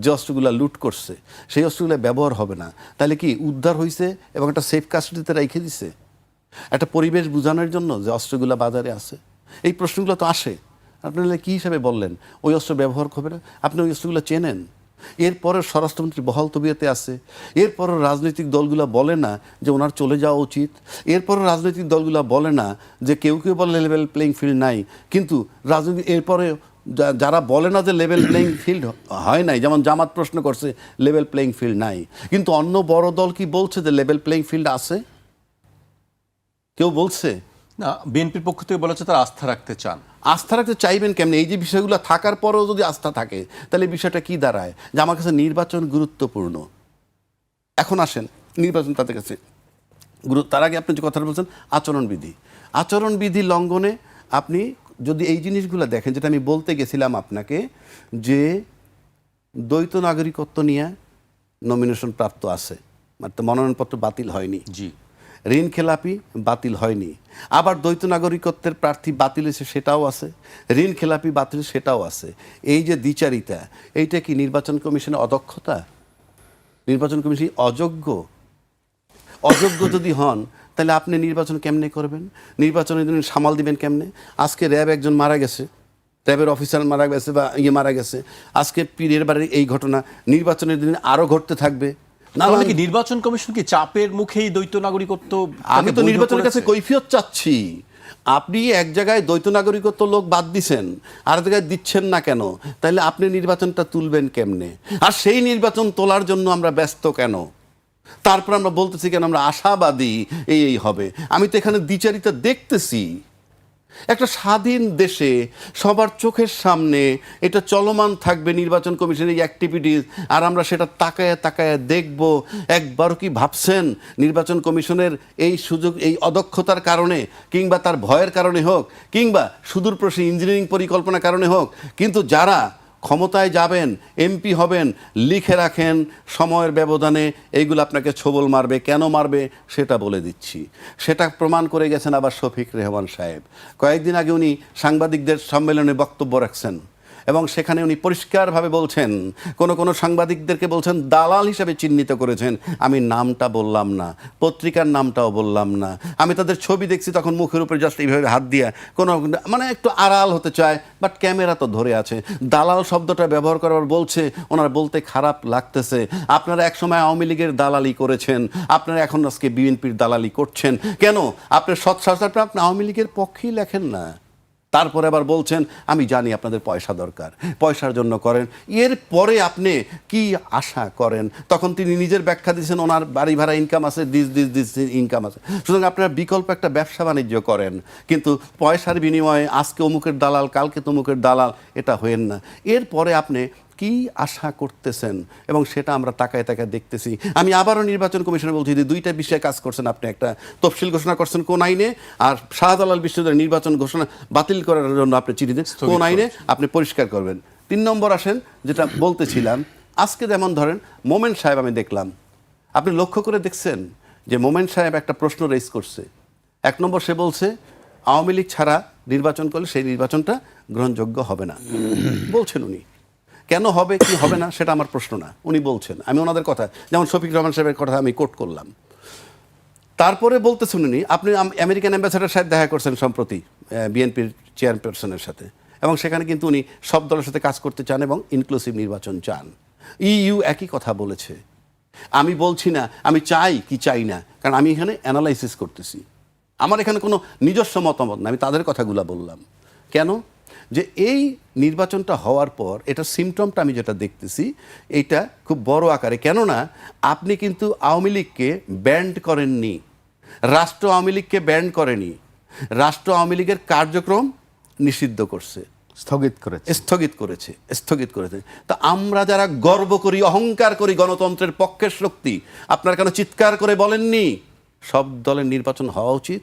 যে অস্ত্রগুলা লুট করছে সেই অস্ত্রগুলা ব্যবহার হবে না, তাহলে কি উদ্ধার হয়েছে এবং একটা সেফ কাস্টডিতে রেখে দিছে একটা পরিবেশ বোঝানোর জন্য যে অস্ত্রগুলা বাজারে আছে? এই প্রশ্নগুলো তো আসে। আপনি কী হিসাবে বললেন ওই অস্ত্র ব্যবহার হবে না? আপনি ওই অস্ত্রগুলো চেনেন। এরপরে স্বরাষ্ট্রমন্ত্রী বহাল তবিয়তে আছে, এরপরও রাজনৈতিক দলগুলো বলে না যে ওনার চলে যাওয়া উচিত, এরপরও রাজনৈতিক দলগুলো বলে না যে কেউ বলে লেভেল প্লেইং ফিল্ড নাই, কিন্তু রাজনৈতিক এরপরে যারা বলে না যে লেভেল প্লেইং ফিল্ড হয় নাই, যেমন জামাত প্রশ্ন করছে লেভেল প্লেইং ফিল্ড নাই, কিন্তু অন্য বড় দল কি বলছে যে লেভেল প্লেইং ফিল্ড আছে? কেউ বলছে না। বিএনপির পক্ষ থেকে বলা হচ্ছে তারা আস্থা রাখতে চান। আস্থা রাখতে চাইবেন কেমনে? এই যে বিষয়গুলো থাকার পরেও যদি আস্থা থাকে তাহলে বিষয়টা কি দাঁড়ায়? যে আমার কাছে নির্বাচন গুরুত্বপূর্ণ। এখন আসেন নির্বাচন তাদের কাছে তার আগে আপনি যে কথাটা বলছেন আচরণবিধি লঙ্ঘনে আপনি যদি এই জিনিসগুলো দেখেন, যেটা আমি বলতে গেছিলাম আপনাকে, যে দ্বৈত নাগরিকত্ব নিয়ে নমিনেশন প্রাপ্ত আছে, মানে মনোনয়নপত্র বাতিল হয়নি, জি, ঋণ খেলাপি বাতিল হয়নি, আবার দ্বৈত নাগরিকত্বের প্রার্থী বাতিল হয়েছে সেটাও আছে, ঋণ খেলাপি বাতিল সেটাও আছে। এই যে দ্বিচারিতা, এইটা কি নির্বাচন কমিশনের অদক্ষতা? নির্বাচন কমিশন অযোগ্য যদি হন তাহলে আপনি নির্বাচন কেমনে করবেন? নির্বাচনের জন্য সামাল দিবেন কেমনে? আজকে র্যাব একজন মারা গেছে, র্যাবের অফিসার মারা গেছে বা মারা গেছে, আজকে পীরের বাড়ির এই ঘটনা, নির্বাচনের দিনে আরও ঘটতে থাকবে। তাহলে কি নির্বাচন কমিশন কি চাপের মুখেই দ্বৈত নাগরিকত্ব? আমি তো নির্বাচনের কাছে কৈফিয়ত চাচ্ছি। আপনি এক জায়গায় দ্বৈত নাগরিকত্ব লোক বাদ দিচ্ছেন, আর জায়গায় দিচ্ছেন না কেন? তাহলে আপনি নির্বাচনটা তুলবেন কেমনে? আর সেই নির্বাচন তোলার জন্য আমরা ব্যস্ত কেন? তারপর আমরা বলতেছি কেন আমরা আশাবাদী এই হবে? আমি তো এখানে দ্বিচারিতা দেখতেছি। একটা স্বাধীন দেশে সবার চোখের সামনে এটা চলমান থাকবে নির্বাচন কমিশনের এই অ্যাক্টিভিটিস, আর আমরা সেটা তাকায় দেখব। একবারও কি ভাবছেন নির্বাচন কমিশনের এই সুযোগ, এই অদক্ষতার কারণে কিংবা তার ভয়ের কারণে হোক কিংবা সুদূরপ্রসারী ইঞ্জিনিয়ারিং পরিকল্পনার কারণে হোক, কিন্তু যারা ক্ষমতায় যাবেন, এমপি হবেন, লিখে রাখেন সময়ের ব্যবধানে এইগুলো আপনাকে ছোবল মারবে। কেন মারবে সেটা বলে দিচ্ছি। সেটা প্রমাণ করে গেছেন আবার শফিক রেহমান সাহেব। কয়েকদিন আগে উনি সাংবাদিকদের সম্মেলনে বক্তব্য রাখছেন এবং সেখানে উনি পরিষ্কারভাবে বলছেন, কোন সাংবাদিকদেরকে বলছেন দালাল হিসেবে চিহ্নিত করেছেন। আমি নামটা বললাম না, পত্রিকার নামটাও বললাম না, আমি তাদের ছবি দেখছি তখন মুখের উপরে জাস্ট এইভাবে হাত দিয়ে কোনো মানে একটু আড়াল হতে চায়, বাট ক্যামেরা তো ধরে আছে। দালাল শব্দটা ব্যবহার করার বলছে, ওনার বলতে খারাপ লাগতেছে। আপনারা একসময় আওয়ামী লীগের দালালি করেছেন, আপনারা এখন আজকে বিএনপির দালালি করছেন কেন? আপনার সৎসাহসটা আপনি আওয়ামী লীগের পক্ষেই লেখেন না। তারপরে আবার বলছেন আমি জানি আপনাদের পয়সা দরকার, পয়সার জন্য করেন। এর পরে আপনি কি আশা করেন? তখন তিনি নিজের ব্যাখ্যা দিয়েছেন ওনার বাড়ি ভাড়া ইনকাম আছে, দিস ইনকাম আছে। সুতরাং আপনারা বিকল্প একটা ব্যবসা বাণিজ্য করেন, কিন্তু পয়সার বিনিময়ে আজকে অমুকের দালাল, কালকে তমুকের দালাল, এটা হয়েন না। এরপরে আপনি কি আশা করতেছেন এবং সেটা আমরা তাকায় তাকায় দেখতেছি। আমি আবারও নির্বাচন কমিশনে বলছি যে দুইটা বিষয়ে কাজ করছেন আপনি। একটা তফসিল ঘোষণা করছেন কোন আইনে, আর শাহজালাল বিশ্ববিদ্যালয়ের নির্বাচন ঘোষণা বাতিল করার জন্য আপনি চিঠি দেন কোন আইনে, আপনি পরিষ্কার করবেন। 3 নম্বর আসেন, যেটা বলতেছিলাম, আজকে যেমন ধরেন মোমেন সাহেব, আমি দেখলাম, আপনি লক্ষ্য করে দেখছেন যে মোমেন সাহেব একটা প্রশ্ন রেজ করছে। 1 নম্বর সে বলছে আওয়ামী লীগ ছাড়া নির্বাচন করলে সেই নির্বাচনটা গ্রহণযোগ্য হবে না। বলছেন উনি, কেন হবে কি হবে না সেটা আমার প্রশ্ন না, উনি বলছেন। আমি ওনাদের কথা, যেমন শফিক রহমান সাহেবের কথা আমি কোট করলাম। তারপরে বলতে শুনিনি আপনি আমেরিকান অ্যাম্বাসেডার সাহেব দেখা করছেন সম্প্রতি বিএনপির চেয়ারপারসনের সাথে, এবং সেখানে কিন্তু উনি সব দলের সাথে কাজ করতে চান এবং ইনক্লুসিভ নির্বাচন চান। ইইউ একই কথা বলেছে। আমি বলছি না আমি চাই কি চাই না, কারণ আমি এখানে অ্যানালাইসিস করতেছি, আমার এখানে কোনো নিজস্ব মতামত না, আমি তাদের কথাগুলো বললাম। কেন? যে এই নির্বাচনটা হওয়ার পর এটা সিমটমটা আমি যেটা দেখতেছি এইটা খুব বড় আকারে। কেননা আপনি কিন্তু আওয়ামী লীগকে ব্যান্ড করেননি, রাষ্ট্র আওয়ামী লীগকে ব্যান্ড করেনি, রাষ্ট্র আওয়ামী লীগের কার্যক্রম নিষিদ্ধ করছে, স্থগিত করেছে। তা আমরা যারা গর্ব করি, অহংকার করি গণতন্ত্রের পক্ষের শক্তি, আপনারা কেন চিৎকার করে বলেননি সব দলের নির্বাচন হওয়া উচিত?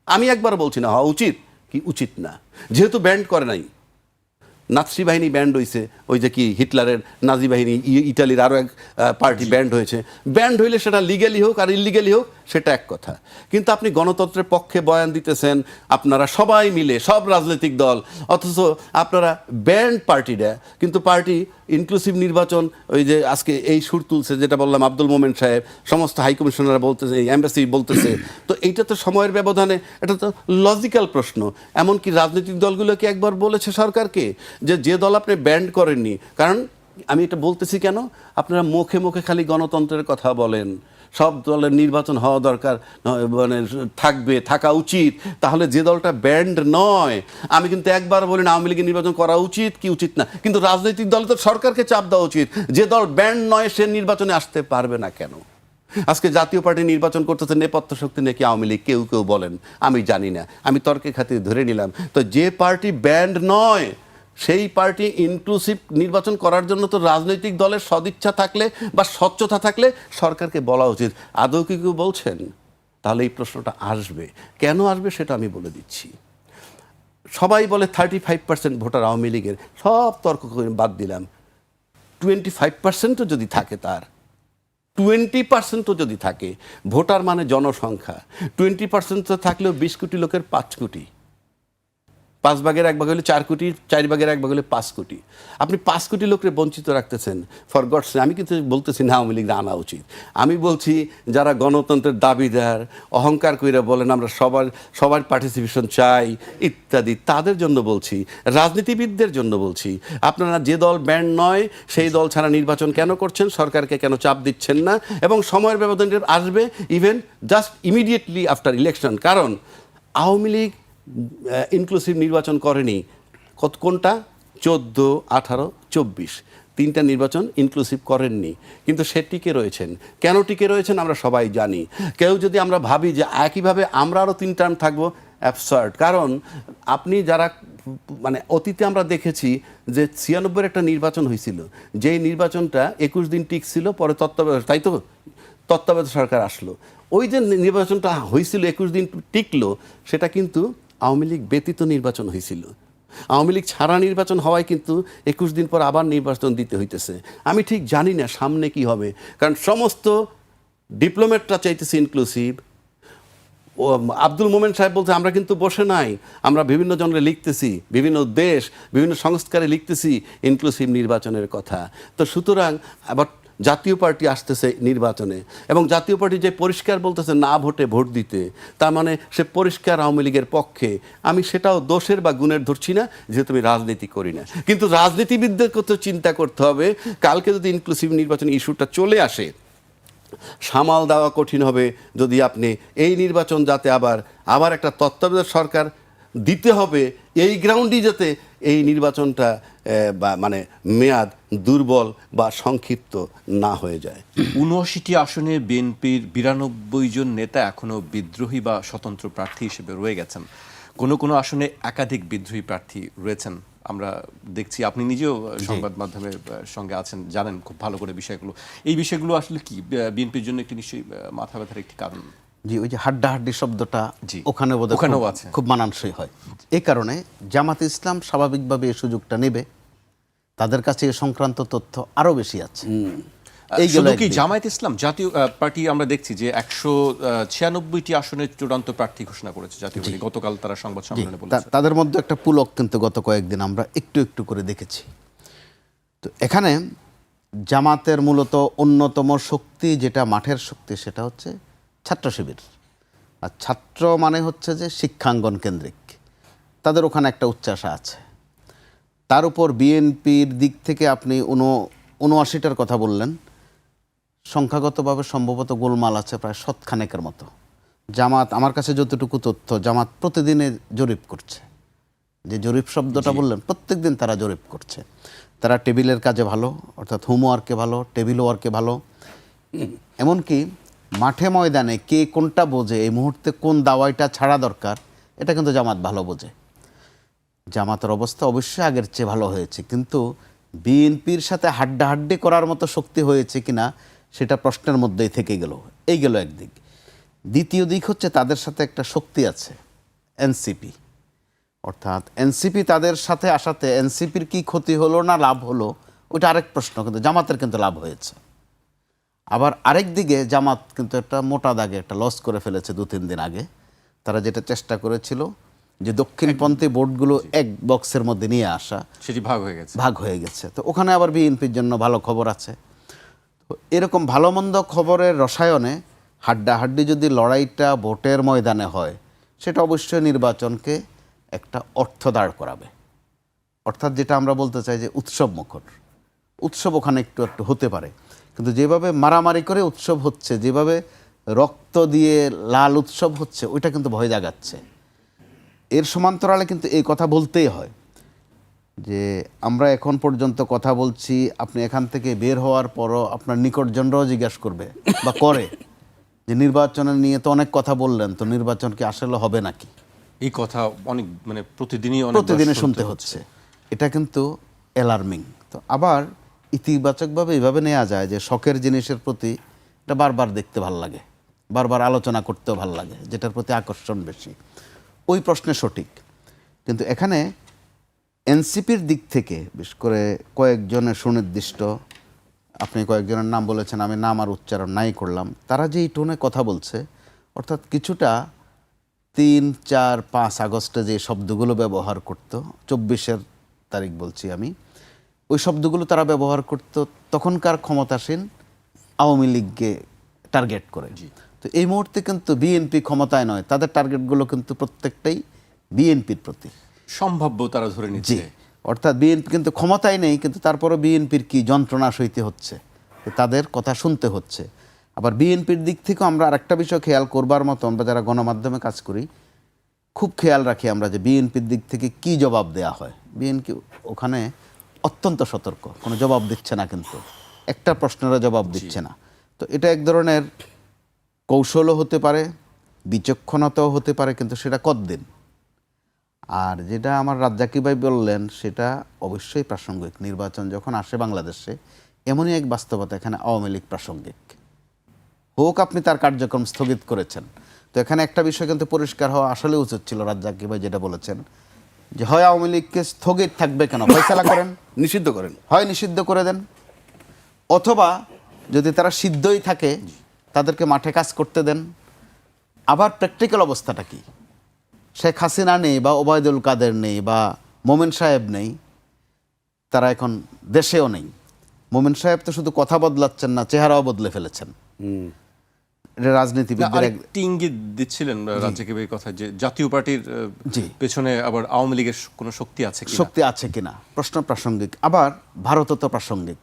আমি একবার বলছি না হওয়া উচিত কি উচিত না, যেহেতু ব্যান্ড করে নাই। নাৎসি বাহিনী ব্যান্ড হয়েছে, ওই যে কি হিটলারের নাজি বাহিনী, ইটালির আরও এক পার্টি ব্যান্ড হয়েছে। ব্যান্ড হইলে সেটা লিগ্যালি হোক আর ইলিগ্যালি হোক সেটা এক কথা, কিন্তু আপনি গণতন্ত্রের পক্ষে বয়ান দিতেছেন আপনারা সবাই মিলে, সব রাজনৈতিক দল, অথচ আপনারা ব্যান্ড পার্টিটা, কিন্তু পার্টি ইনক্লুসিভ নির্বাচন, ওই যে আজকে এই সুর তুলছে যেটা বললাম আব্দুল মোমেন সাহেব, সমস্ত হাই কমিশনাররা বলতেছে, এম্বাসি বলতেছে, তো এইটা তো সময়ের ব্যবধানে, এটা তো লজিক্যাল প্রশ্ন। এমনকি রাজনৈতিক দলগুলোকে একবার বলেছে সরকারকে যে দল আপনি ব্যান্ড করেননি, কারণ আমি এটা বলতেছি কেন, আপনারা মুখে মুখে খালি গণতন্ত্রের কথা বলেন, সব দলের নির্বাচন হওয়া দরকার, মানে থাকা উচিত, তাহলে যে দলটা ব্যান্ড নয়, আমি কিন্তু একবার বলি না আওয়ামী লীগের নির্বাচন করা উচিত কি উচিত না, কিন্তু রাজনৈতিক দল তো সরকারকে চাপ দেওয়া উচিত, যে দল ব্যান্ড নয় সে নির্বাচনে আসতে পারবে না কেন? আজকে জাতীয় পার্টি নির্বাচন করতেছে নেপথ্য শক্তি নাকি আওয়ামী লীগ, কেউ কেউ বলেন, আমি জানি না, আমি তর্কের খাতিরে ধরে নিলাম। তো যে পার্টি ব্যান্ড নয় সেই পার্টি ইনক্লুসিভ নির্বাচন করার জন্য তো রাজনৈতিক দলের সদিচ্ছা থাকলে বা স্বচ্ছতা থাকলে সরকারকে বলা উচিত। আদৌ কি কেউ বলছেন? তাহলে এই প্রশ্নটা আসবে, কেন আসবে সেটা আমি বলে দিচ্ছি। সবাই বলে 35% ভোটার আওয়ামী লীগের, সব তর্ক করে বাদ দিলাম, 25%ও যদি থাকে, তার 20%ও যদি থাকে, ভোটার মানে জনসংখ্যা, 20% থাকলেও 20 কোটি লোকের 5 কোটি, 5 ভাগের 1 ভাগ হলে 4 কোটি, 4 ভাগের 1 ভাগ হলে 5 কোটি। আপনি 5 কোটি লোককে বঞ্চিত রাখতেছেন ফর গডস। আমি কিন্তু বলতেছি না আওয়ামী লীগ আনা উচিত, আমি বলছি যারা গণতন্ত্রের দাবিদার, অহংকার কইরা বলেন আমরা সবার পার্টিসিপেশন চাই ইত্যাদি, তাদের জন্য বলছি, রাজনীতিবিদদের জন্য বলছি, আপনারা যে দল ব্যান্ড নয় সেই দল ছাড়া নির্বাচন কেন করছেন, সরকারকে কেন চাপ দিচ্ছেন না, এবং সময়ের ব্যবধানে আসবে even just immediately after election. কারণ আওয়ামী লীগ ইনক্লুসিভ নির্বাচন করেনি, কোনটা 14, 18, 24, 3টা নির্বাচন ইনক্লুসিভ করেননি, কিন্তু সে টিকে রয়েছেন। কেন টিকে রয়েছেন আমরা সবাই জানি। কেউ যদি আমরা ভাবি যে একইভাবে আমরা আরও 3 টার্ম থাকবো, অ্যাবসার্ড। কারণ আপনি যারা মানে অতীতে আমরা দেখেছি যে 96-এর একটা নির্বাচন হয়েছিল, যেই নির্বাচনটা 21 দিন টিকছিল, পরে তত্ত্বাবধায়ক সরকার আসলো, ওই যে নির্বাচনটা হয়েছিল 21 দিন টিকলো, সেটা কিন্তু আওয়ামী লীগ ব্যতীত নির্বাচন হয়েছিল। আওয়ামী লীগ ছাড়া নির্বাচন হওয়ায় কিন্তু 21 দিন পর আবার নির্বাচন দিতে হইতেছে। আমি ঠিক জানি না সামনে কি হবে, কারণ সমস্ত ডিপ্লোম্যাটরা চাইতেছে ইনক্লুসিভ, ও আব্দুল মোমেন সাহেব বলছে আমরা কিন্তু বসে নাই, আমরা বিভিন্ন জনরে লিখতেছি, বিভিন্ন দেশ বিভিন্ন সংস্কারে লিখতেছি ইনক্লুসিভ নির্বাচনের কথা। তো সুতরাং আবার জাতীয় পার্টি আসতেছে নির্বাচনে, এবং জাতীয় পার্টি যে পরিষ্কার বলতেছে না ভোটে ভোট দিতে, তার মানে সে পরিষ্কার আওয়ামী লীগের পক্ষে। আমি সেটাও দোষের বা গুণের ধরছি না, যেহেতু আমি রাজনীতি করি না, কিন্তু রাজনীতিবিদদের কথা চিন্তা করতে হবে। কালকে যদি ইনক্লুসিভ নির্বাচন ইস্যুটা চলে আসে, সামাল দেওয়া কঠিন হবে যদি আপনি এই নির্বাচন যাতে আবার একটা তত্ত্বাবধায়ক সরকার দিতে হবে, এই গ্রাউন্ডই যাতে এই নির্বাচনটা মানে মেয়াদ দুর্বল বা সংক্ষিপ্ত না হয়ে যায়। ৭৯টি আসনে বিএনপির ৯২ জন নেতা এখনো বিদ্রোহী বা স্বতন্ত্র প্রার্থী হিসেবে রয়ে গেছেন। কোনো কোনো আসনে একাধিক বিদ্রোহী প্রার্থী রয়েছেন, আমরা দেখছি। আপনি নিজেও সংবাদ মাধ্যমের সঙ্গে আছেন, জানেন খুব ভালো করে বিষয়গুলো। এই বিষয়গুলো আসলে কি বিএনপির জন্য একটি নিশ্চয়ই মাথা ব্যথার একটি কারণ? জি, ওই যে হাড্ডাহাড্ডি শব্দটা ওখানে ওখানেও আছে, খুব মানানসই হয়। এই কারণে জামাত ইসলাম স্বাভাবিকভাবে এই সুযোগটা নেবে, তাদের কাছে এ সংক্রান্ত তথ্য আরো বেশি আছে। শুধু কি জামায়াত ইসলাম, জাতীয় পার্টি আমরা দেখছি যে ১৯৬টি আসনের চূড়ান্ত প্রার্থী ঘোষণা করেছে জাতীয় পার্টি, গতকাল তারা সংবাদ সম্মেলনে বলেছে। তাদের মধ্যে একটা পুলক কিন্তু গত কয়েকদিন আমরা একটু একটু করে দেখেছি। তো এখানে জামাতের মূলত অন্যতম শক্তি, যেটা মাঠের শক্তি, সেটা হচ্ছে ছাত্র শিবির। আর ছাত্র মানে হচ্ছে যে শিক্ষাঙ্গন কেন্দ্রিক, তাদের ওখানে একটা উচ্চাশা আছে। তার উপর বিএনপির দিক থেকে আপনি ৭৯টার কথা বললেন, সংখ্যাগতভাবে সম্ভবত গোলমাল আছে প্রায় ১০০ মতো। জামাত, আমার কাছে যতটুকু তথ্য, জামাত প্রতিদিনে জরিপ করছে। যে জরিপ শব্দটা বললেন, প্রত্যেক দিন তারা জরিপ করছে। তারা টেবিলের কাজে ভালো, অর্থাৎ হোমওয়ার্কে ভালো, টেবিল ওয়ার্কে ভালো। এমনকি মাঠে ময়দানে কে কোনটা বোঝে, এই মুহূর্তে কোন দাওয়াইটা ছাড়া দরকার, এটা কিন্তু জামাত ভালো বোঝে। জামাতের অবস্থা অবশ্যই আগের চেয়ে ভালো হয়েছে, কিন্তু বিএনপির সাথে হাড্ডাহাড্ডি করার মতো শক্তি হয়েছে কিনা সেটা প্রশ্নের মধ্যেই থেকে গেল। এই গেল একদিক। দ্বিতীয় দিক হচ্ছে তাদের সাথে একটা শক্তি আছে, এনসিপি। অর্থাৎ এনসিপি তাদের সাথে আসাতে এনসিপির কি ক্ষতি হলো না লাভ হলো ওইটা আরেক প্রশ্ন, কিন্তু জামাতের কিন্তু লাভ হয়েছে। আবার আরেক দিকে জামাত কিন্তু একটা মোটা দাগে একটা লস করে ফেলেছে ২-৩ দিন আগে। তারা যেটা চেষ্টা করেছিল যে দক্ষিণপন্থী ভোটগুলো এক বক্সের মধ্যে নিয়ে আসা, সেটি ভাগ হয়ে গেছে। তো ওখানে আবার বিএনপির জন্য ভালো খবর আছে। তো এরকম ভালো মন্দ খবরের রসায়নে হাড্ডাহাড্ডি যদি লড়াইটা ভোটের ময়দানে হয়, সেটা অবশ্যই নির্বাচনকে একটা অর্থ দাঁড় করাবে। অর্থাৎ যেটা আমরা বলতে চাই যে উৎসব মুখর, উৎসব ওখানে একটু একটু হতে পারে। কিন্তু যেভাবে মারামারি করে উৎসব হচ্ছে, যেভাবে রক্ত দিয়ে লাল উৎসব হচ্ছে, ওইটা কিন্তু ভয় জাগাচ্ছে। এর সমান্তরালে কিন্তু এই কথা বলতেই হয় যে আমরা এখন পর্যন্ত কথা বলছি, আপনি এখান থেকে বের হওয়ার পরও আপনার নিকটজনরাও জিজ্ঞাসা করবে বা করে যে নির্বাচনের নিয়ে তো অনেক কথা বললেন, তো নির্বাচন কি আসলে হবে নাকি? এই কথা অনেক প্রতিদিনই শুনতে হচ্ছে। এটা কিন্তু অ্যালার্মিং। তো আবার ইতিবাচকভাবে এইভাবে নেওয়া যায় যে শখের জিনিসের প্রতি এটা বারবার দেখতে ভাল লাগে, বারবার আলোচনা করতেও ভাল লাগে, যেটার প্রতি আকর্ষণ বেশি। ওই প্রশ্নে সঠিক। কিন্তু এখানে এনসিপির দিক থেকে বিশেষ করে কয়েকজনের সুনির্দিষ্ট, আপনি কয়েকজনের নাম বলেছেন, আমি নাম আর উচ্চারণ নাই করলাম, তারা যে এই টোনে কথা বলছে, অর্থাৎ কিছুটা ৩, ৪, ৫ আগস্টে যে শব্দগুলো ব্যবহার করতো, ২৪ তারিখ বলছি আমি, ওই শব্দগুলো তারা ব্যবহার করত তখনকার ক্ষমতাসীন আওয়ামী লীগকে টার্গেট করে। তো এই মুহূর্তে কিন্তু বিএনপি ক্ষমতায় নয়, তাদের টার্গেটগুলো কিন্তু প্রত্যেকটাই বিএনপির প্রতি সম্ভাব্য, তারা ধরে নিচ্ছে। অর্থাৎ বিএনপি কিন্তু ক্ষমতায় নেই, কিন্তু তারপরও বিএনপির কি যন্ত্রণা সইতে হচ্ছে, তাদের কথা শুনতে হচ্ছে। আবার বিএনপির দিক থেকেও আমরা আরেকটা বিষয় খেয়াল করবার মতো, আমরা যারা গণমাধ্যমে কাজ করি খুব খেয়াল রাখি আমরা যে বিএনপির দিক থেকে কি জবাব দেয়া হয়। বিএনপি ওখানে অত্যন্ত সতর্ক, কোনো জবাব দিচ্ছে না, কিন্তু একটা প্রশ্নেরও জবাব দিচ্ছে না। তো এটা এক ধরনের কৌশলও হতে পারে, বিচক্ষণতাও হতে পারে, কিন্তু সেটা কতদিন। আর যেটা আমার রাজ্জাকি ভাই বললেন সেটা অবশ্যই প্রাসঙ্গিক। নির্বাচন যখন আসে বাংলাদেশে, এমনই এক বাস্তবতা, এখানে আওয়ামী লীগ প্রাসঙ্গিক হোক, আপনি তার কার্যক্রম স্থগিত করেছেন। তো এখানে একটা বিষয় কিন্তু পরিষ্কার হওয়া আসলে উচিত ছিল, রাজ্জাকি ভাই যেটা বলেছেন যে হয় আওয়ামী লীগকে স্থগিত থাকবে কেন, ফয়সালা করেন, নিষিদ্ধ করেন, হয় নিষিদ্ধ করে দেন, অথবা যদি তারা সিদ্ধই থাকে তাদেরকে মাঠে কাজ করতে দেন, আবার প্র্যাকটিক্যাল অবস্থাটা কি? শেখ হাসিনা নেই বা ওবায়দুল কাদের নেই বা মোমেন সাহেব নেই, তারা এখন দেশেও নেই। মোমেন সাহেব তো শুধু কথা বদলাচ্ছেন না, চেহারাও বদলে ফেলেছেন। এটা রাজনীতিবিদদের আরেকটি ইঙ্গিত দিচ্ছিলেন রাজ্জাকি ভাই কথা, যে জাতীয় পার্টির জি। পেছনে আবার আওয়ামী লীগের কোনো শক্তি আছে কি? শক্তি আছে কিনা প্রশ্ন প্রাসঙ্গিক। আবার ভারতও তো প্রাসঙ্গিক।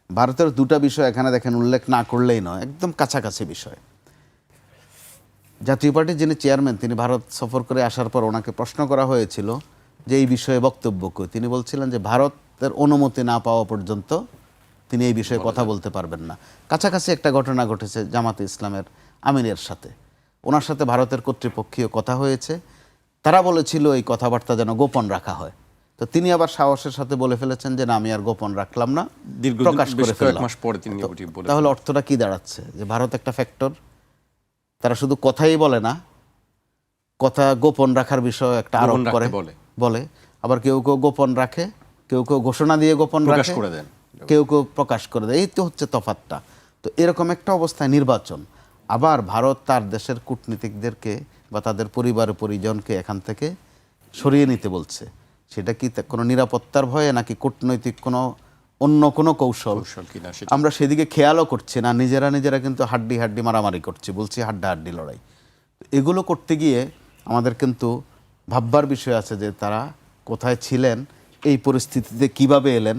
ভারতের দুটা বিষয় এখানে দেখেন উল্লেখ না করলেই নয়, একদম কাছাকাছি বিষয়। জাতীয় পার্টির যিনি চেয়ারম্যান, তিনি ভারত সফর করে আসার পর ওনাকে প্রশ্ন করা হয়েছিল যে এই বিষয়ে বক্তব্য কই। তিনি বলছিলেন যে ভারতের অনুমতি না পাওয়া পর্যন্ত তিনি এই বিষয়ে কথা বলতে পারবেন না। কাছাকাছি একটা ঘটনা ঘটেছে জামাতে ইসলামের আমিনের সাথে। ওনার সাথে ভারতের কর্তৃপক্ষীয় কথা হয়েছে, তারা বলেছিল এই কথাবার্তা যেন গোপন রাখা হয়। তো তিনি আবার সাহসের সাথে বলে ফেলেছেন যে না, আমি আর গোপন রাখলাম না, দীর্ঘদিন প্রকাশ বেশ করে কয়েক ফেললাম। মাস পরে তিনি বলে। তাহলে অর্থটা কি দাঁড়াচ্ছে? যে ভারত একটা ফ্যাক্টর, তারা শুধু কথাই বলে না, কথা গোপন রাখার বিষয় একটা আরোপ গোপন করে রাখতে বলে। আবার কেউ কেউ গোপন রাখে, কেউ কেউ ঘোষণা দিয়ে গোপন প্রকাশ রাখে, করে দেন, কেউ কেউ প্রকাশ করে দেয়। এই তো হচ্ছে তফাৎটা। তো এরকম একটা অবস্থায় নির্বাচন, আবার ভারত তার দেশের কূটনীতিকদেরকে বা তাদের পরিবার পরিজনকে এখান থেকে সরিয়ে নিতে বলছে। সেটা কি কোনো নিরাপত্তার ভয়ে নাকি কূটনৈতিক কোনো অন্য কোনো কৌশল কিনা সেটা আমরা সেদিকে খেয়ালও করছি না। নিজেরা কিন্তু হাড্ডি হাড্ডি মারামারি করছি, বলছি হাড্ডাহাড্ডি লড়াই। এগুলো করতে গিয়ে আমাদের কিন্তু ভাববার বিষয় আছে যে তারা কোথায় ছিলেন, এই পরিস্থিতিতে কিভাবে এলেন।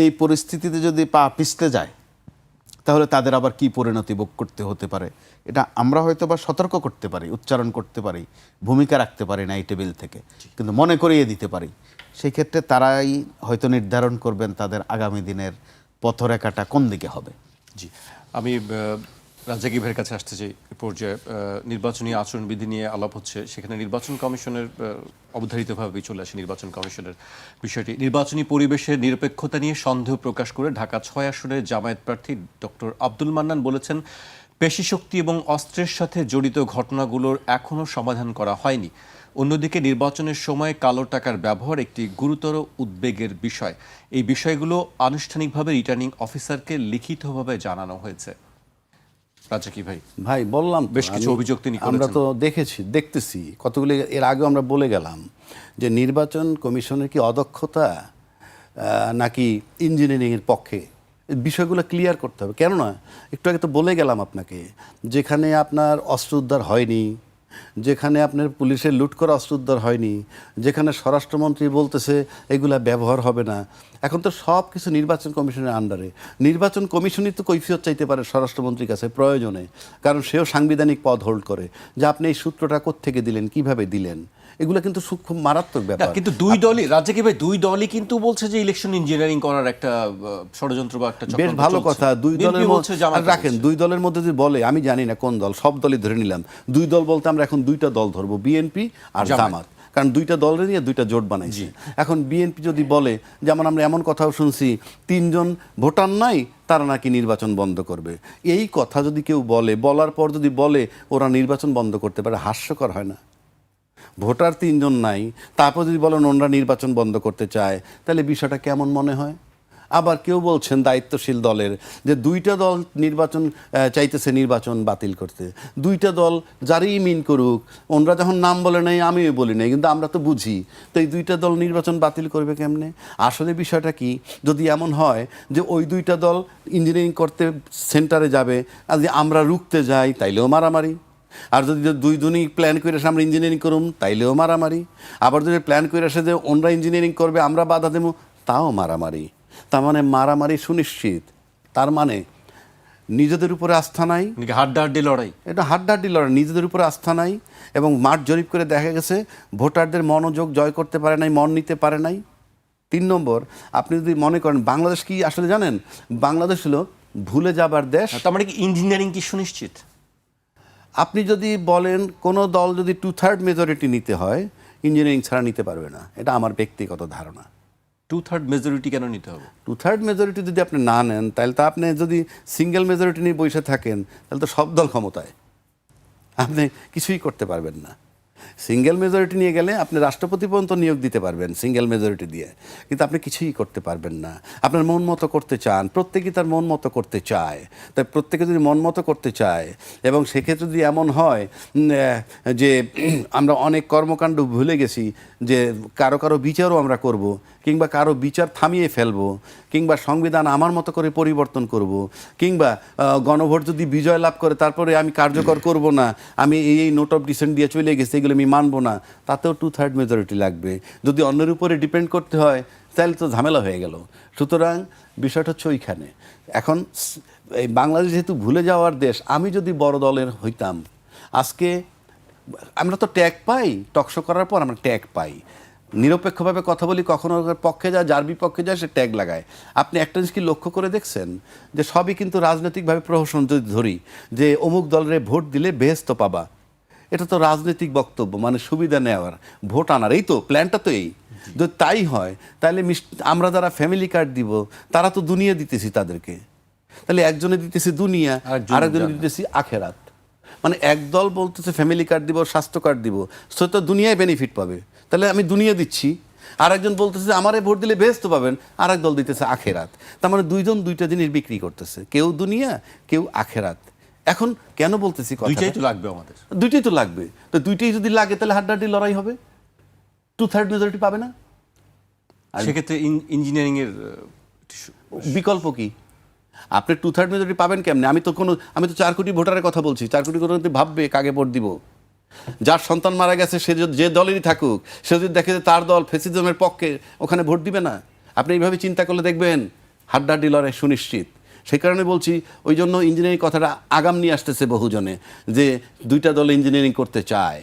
এই পরিস্থিতিতে যদি পা পিছতে যায় তাহলে তাদের আবার কি পরিণতি ভোগ করতে হতে পারে, এটা আমরা হয়তো বা সতর্ক করতে পারি, উচ্চারণ করতে পারি, ভূমিকা রাখতে পারি না এই টেবিল থেকে, কিন্তু মনে করিয়ে দিতে পারি। সেই ক্ষেত্রে তারাই হয়তো নির্ধারণ করবেন তাদের আগামী দিনের পথরেখাটা কোন দিকে হবে। জি, আমি রাজ্জাকি ভাইয়ের কাছে আসতে চাই। এ পর্যায়ে নির্বাচনী আচরণবিধি নিয়ে আলাপ হচ্ছে, সেখানে নির্বাচন কমিশনের অবধারিতভাবেই চলে আসে নির্বাচন কমিশনের বিষয়টি। নির্বাচনী পরিবেশের নিরপেক্ষতা নিয়ে সন্দেহ প্রকাশ করে ঢাকা ৬ আসনের জামায়াত প্রার্থী ডক্টর আব্দুল মান্নান বলেছেন, পেশিশক্তি এবং অস্ত্রের সাথে জড়িত ঘটনাগুলোর এখনও সমাধান করা হয়নি। অন্যদিকে নির্বাচনের সময় কালো টাকার ব্যবহার একটি গুরুতর উদ্বেগের বিষয়। এই বিষয়গুলো আনুষ্ঠানিকভাবে রিটার্নিং অফিসারকে লিখিতভাবে জানানো হয়েছে। রাজ্জাকি ভাই, ভাই বললাম তো, বেশ কিছু অভিযোগ তিনি আমরা করেছেন। তো দেখতেছি কতগুলি। এর আগে আমরা বলে গেলাম যে নির্বাচন কমিশনের কি অদক্ষতা নাকি ইঞ্জিনিয়ারিংয়ের পক্ষে, এই বিষয়গুলো ক্লিয়ার করতে হবে। কেননা একটু আগে তো বলে গেলাম আপনাকে, যেখানে আপনার অস্ত্র উদ্ধার হয়নি, যেখানে আপনার পুলিশের লুট করা অস্ত্র উদ্ধার হয়নি, যেখানে স্বরাষ্ট্রমন্ত্রী বলতেছে এগুলা ব্যবহার হবে না, এখন তো সব কিছু নির্বাচন কমিশনের আন্ডারে। নির্বাচন কমিশনই তো কৈফিয়ত চাইতে পারে স্বরাষ্ট্রমন্ত্রীর কাছে প্রয়োজনে, কারণ সেও সাংবিধানিক পদ হোল্ড করে, যে আপনি এই সূত্রটা কোত্থেকে দিলেন, কিভাবে দিলেন। এগুলো কিন্তু খুব মারাত্মক না, ব্যাপার। কিন্তু দুই দলই, রাজ্জাকি ভাই, দুই দলই কিন্তু বলছে যে ইলেকশন ইঞ্জিনিয়ারিং করার একটা ষড়যন্ত্র বা একটা বেশ চক্রান্ত ভালো চলছে। কথা। দুই বিএনপি দলের বলছে, জামায়াত মধ্যে রাখেন, বলছে। দুই দলের মধ্যে যদি বলে, আমি জানি না কোন দল, সব দলই ধরে নিলাম। দুই দল বলতে আমরা এখন দুইটা দল ধরবো, বিএনপি আর জামাত, কারণ দুইটা দলের নিয়ে দুইটা জোট বানাইছি। এখন বিএনপি যদি বলে, যেমন আমরা এমন কথাও শুনছি, 3 জন ভোটার নাই, তারা নাকি নির্বাচন বন্ধ করবে। এই কথা যদি কেউ বলে, বলার পর যদি বলে ওরা নির্বাচন বন্ধ করতে পারে, হাস্যকর হয় না? ভোটার 3 জন নাই, তারপর যদি বলেন ওনারা নির্বাচন বন্ধ করতে চায়, তাহলে বিষয়টা কেমন মনে হয়? আবার কেউ বলছেন দায়িত্বশীল দলের যে দুইটা দল নির্বাচন চাইতেছে নির্বাচন বাতিল করতে। দুইটা দল যারই মিন করুক, ওনরা যখন নাম বলে নাই আমিও বলি নাই, কিন্তু আমরা তো বুঝি, তো এই দুইটা দল নির্বাচন বাতিল করবে কেমনে? আসলে বিষয়টা কি, যদি এমন হয় যে ওই দুইটা দল ইঞ্জিনিয়ারিং করতে সেন্টারে যাবে, আর যদি আমরা রুখতে যাই তাইলেও মারামারি। আর যদি দুই প্ল্যান করে আসে আমরা ইঞ্জিনিয়ারিং করুম, তাইলেও মারামারি। আবার যদি প্ল্যান করে আসে যে ওনরা ইঞ্জিনিয়ারিং করবে আমরা বাধা দেবো, তাও মারামারি। তার মানে মারামারি সুনিশ্চিত। তার মানে নিজেদের উপরে আস্থা নাই, হাড্ডাহাড্ডি লড়াই। এটা হাড্ডাহাড্ডি লড়াই, নিজেদের উপরে আস্থা নাই। এবং মাঠ জরিপ করে দেখা গেছে ভোটারদের মনোযোগ জয় করতে পারে নাই, মন নিতে পারে নাই। 3 নম্বর, আপনি যদি মনে করেন বাংলাদেশ কি আসলে জানেন, বাংলাদেশ হলো ভুলে যাবার দেশ। তার মানে কি ইঞ্জিনিয়ারিং কি সুনিশ্চিত? আপনি যদি বলেন কোনো দল যদি 2/3 মেজরিটি নিতে হয়, ইঞ্জিনিয়ারিং ছাড়া নিতে পারবে না, এটা আমার ব্যক্তিগত ধারণা। 2/3 মেজরিটি কেন নিতে হবে? 2/3 মেজরিটি যদি আপনি না নেন, তাহলে তো আপনি যদি সিঙ্গেল মেজরিটি নিয়ে বসে থাকেন, তাহলে তো সব দল ক্ষমতায়, আপনি কিছুই করতে পারবেন না। সিঙ্গেল মেজরিটি নিয়ে গেলে আপনি রাষ্ট্রপতি পর্যন্ত নিয়োগ দিতে পারবেন সিঙ্গেল মেজরিটি দিয়ে, কিন্তু আপনি কিছুই করতে পারবেন না। আপনার মন মতো করতে চান, প্রত্যেকেই তার মন মতো করতে চায়। তাই প্রত্যেকে যদি মন মতো করতে চায়, এবং সেক্ষেত্রে যদি এমন হয় যে আমরা অনেক কর্মকাণ্ড ভুলে গেছি, যে কারো কারো বিচারও আমরা করব, কিংবা কারো বিচার থামিয়ে ফেলবো, কিংবা সংবিধান আমার মতো করে পরিবর্তন করব, কিংবা গণভোট যদি বিজয় লাভ করে তারপরে আমি কার্যকর করব না, আমি এই নোট অফ ডিসেন্ট দিয়ে চলে গেছি, এগুলো আমি মানবো না, তাতেও 2/3 মেজরিটি লাগবে। যদি অন্যের উপরে ডিপেন্ড করতে হয় তাহলে তো ঝামেলা হয়ে গেল। সুতরাং বিষয়টা হচ্ছে ওইখানে। এখন এই বাংলাদেশ যেহেতু ভুলে যাওয়ার দেশ, আমি যদি বড় দলের হইতাম, আজকে আমরা তো ট্যাগ পাই, টকশো করার পর আমরা ট্যাগ পাই, নিরপেক্ষভাবে কথা বলি, কখনো পক্ষে যায়, যার বিপক্ষে যায় সে ট্যাগ লাগায়। আপনি একটা জিনিস কি লক্ষ্য করে দেখছেন যে সবই কিন্তু রাজনৈতিকভাবে প্রহসন যদি ধরি, যে অমুক দলের ভোট দিলে বেহেস্ত পাবা, এটা তো রাজনৈতিক বক্তব্য, মানে সুবিধা নেওয়ার, ভোট আনার, এই তো প্ল্যানটা তো এই। যদি তাই হয় তাহলে আমরা যারা ফ্যামিলি কার্ড দিব তারা তো দুনিয়া দিতেছি তাদেরকে, তাহলে একজনে দিতেছি দুনিয়া, আরেকজনে দিতেছি আখেরাত। মানে একদল বলতেছে ফ্যামিলি কার্ড দিব, স্বাস্থ্য কার্ড দিব, সে তো দুনিয়ায় বেনিফিট পাবে, তাহলে আমি দুনিয়া দিচ্ছি। আর একজন বলতেছে আমারে ভোট দিলে বেহেশত পাবেন, আর এক দল দিতেছে আখেরাত। তার মানে দুইজন দুইটা জিনিস বিক্রি করতেছে, কেউ দুনিয়া কেউ আখেরাত। এখন কেন বলতেছি কথা, দুইটাই তো লাগবে আমাদের, দুইটাই তো লাগবে। তো দুইটাই যদি লাগে তাহলে হাড্ডাহাড্ডি লড়াই হবে, 2/3 মেজরিটি পাবে না। সেক্ষেত্রে ইঞ্জিনিয়ারিং এর বিকল্প কি? আপনি 2/3 মেজরিটি পাবেন কেমনে? আমি তো 4 কোটি ভোটারের কথা বলছি। 4 কোটি ভোটার ভাববে কাকে ভোট দিব। যার সন্তান মারা গেছে সে যে দলেরই থাকুক, সে যদি দেখে যে তার দল ফ্যাসিজমের পক্ষে, ওখানে ভোট দিবে না। আপনি এইভাবে চিন্তা করলে দেখবেন হাড্ডাহাড্ডি লড়াই সুনিশ্চিত। সেই কারণে বলছি, ওই জন্য ইঞ্জিনিয়ারিং কথাটা আগাম নিয়ে আসতেছে বহুজনে, যে দুইটা দল ইঞ্জিনিয়ারিং করতে চায়।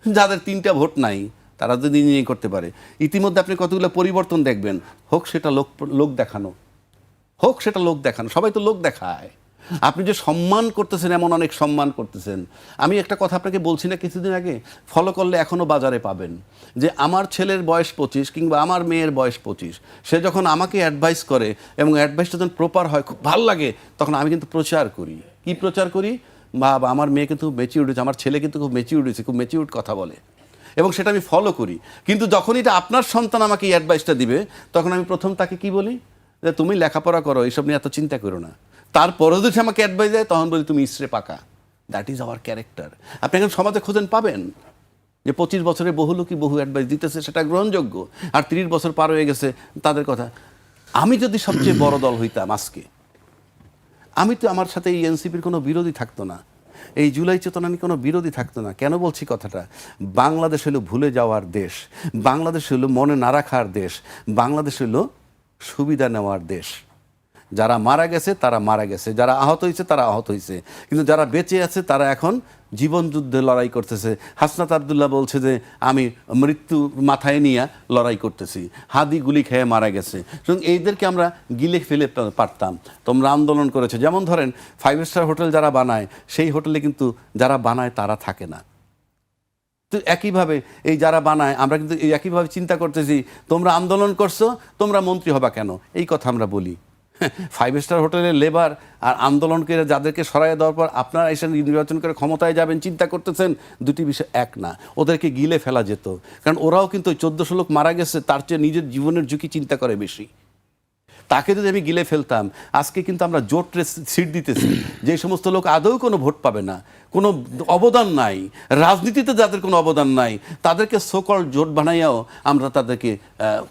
যাদের 3টা ভোট নাই তারা যদি ইঞ্জিনিয়ারিং করতে পারে, ইতিমধ্যে আপনি কতগুলো পরিবর্তন দেখবেন। হোক সেটা লোক দেখানো, হোক সেটা লোক দেখানো, সবাই তো লোক দেখায়। আপনি যে সম্মান করতেছেন, এমন অনেক সম্মান করতেছেন। আমি একটা কথা আপনাকে বলছি না কিছুদিন আগে, ফলো করলে এখনও বাজারে পাবেন, যে আমার ছেলের বয়স 25 কিংবা আমার মেয়ের বয়স 25, সে যখন আমাকে অ্যাডভাইস করে এবং অ্যাডভাইসটা যখন প্রপার হয়, খুব ভালো লাগে, তখন আমি কিন্তু প্রচার করি। কি প্রচার করি? বা আমার মেয়ে কিন্তু ম্যাচিউরড হয়েছে, আমার ছেলে কিন্তু খুব ম্যাচিউরড হয়েছে, খুব ম্যাচিউরড কথা বলে, এবং সেটা আমি ফলো করি। কিন্তু যখন এটা আপনার সন্তান আমাকে এই অ্যাডভাইসটা দিবে, তখন আমি প্রথম তাকে কি বলি, যে তুমি লেখাপড়া করো, এইসব নিয়ে এত চিন্তা করো না। তারপরেও যদি আমাকে অ্যাডভাইস দেয়, তখন বলি তুমি ইসরে পাকা। That is our character. আপনি এখন সমাজে খোঁজেন পাবেন যে 25 বছরে বহু লোকই বহু অ্যাডভাইস দিতেছে, সেটা গ্রহণযোগ্য। আর 30 বছর পার হয়ে গেছে তাদের কথা। আমি যদি সবচেয়ে বড় দল হইতাম আজকে, আমি তো, আমার সাথে এই এনসিপির কোনো বিরোধী থাকতো না, এই জুলাই চেতনা নিয়ে কোনো বিরোধী থাকতো না। কেন বলছি কথাটা? বাংলাদেশ হলো ভুলে যাওয়ার দেশ, বাংলাদেশ হলো মনে না রাখার দেশ, বাংলাদেশ হলো সুবিধা নেওয়ার দেশ। যারা মারা গেছে তারা মারা গেছে, যারা আহত হয়েছে তারা আহত হয়েছে, কিন্তু যারা বেঁচে আছে তারা এখন জীবন যুদ্ধে লড়াই করতেছে। হাসনাত আবদুল্লাহ বলছে যে আমি মৃত্যু মাথায় নিয়ে লড়াই করতেছি, হাদি গুলি খেয়ে মারা গেছে। সুতরাং এইদেরকে আমরা গিলে ফেলে পারতাম। তোমরা আন্দোলন করেছে, যেমন ধরেন 5 স্টার হোটেল যারা বানায়, সেই হোটেলে কিন্তু যারা বানায় তারা থাকে না। তো একইভাবে এই যারা বানায়, আমরা কিন্তু একইভাবে চিন্তা করতেছি, তোমরা আন্দোলন করছো, তোমরা মন্ত্রী হবা কেন, এই কথা আমরা বলি। 5 স্টার হোটেলের লেবার আর আন্দোলন করে যাদেরকে সরাইয়ে দেওয়ার পর আপনারা এসে নির্বাচন করে ক্ষমতায় যাবেন চিন্তা করতেছেন, দুটি বিষয় এক না। ওদেরকে গিলে ফেলা যেত, কারণ ওরাও কিন্তু 1400 লোক মারা গেছে, তার চেয়ে নিজের জীবনের ঝুঁকি চিন্তা করে বেশি। তাকে যদি আমি গিলে ফেলতাম, আজকে কিন্তু আমরা জোটে সিট দিতেছি, যে সমস্ত লোক আদৌ কোনো ভোট পাবে না, কোনো অবদান নাই, রাজনীতিতে যাদের কোনো অবদান নাই, তাদেরকে সোকল জোট বানাইয়াও আমরা তাদেরকে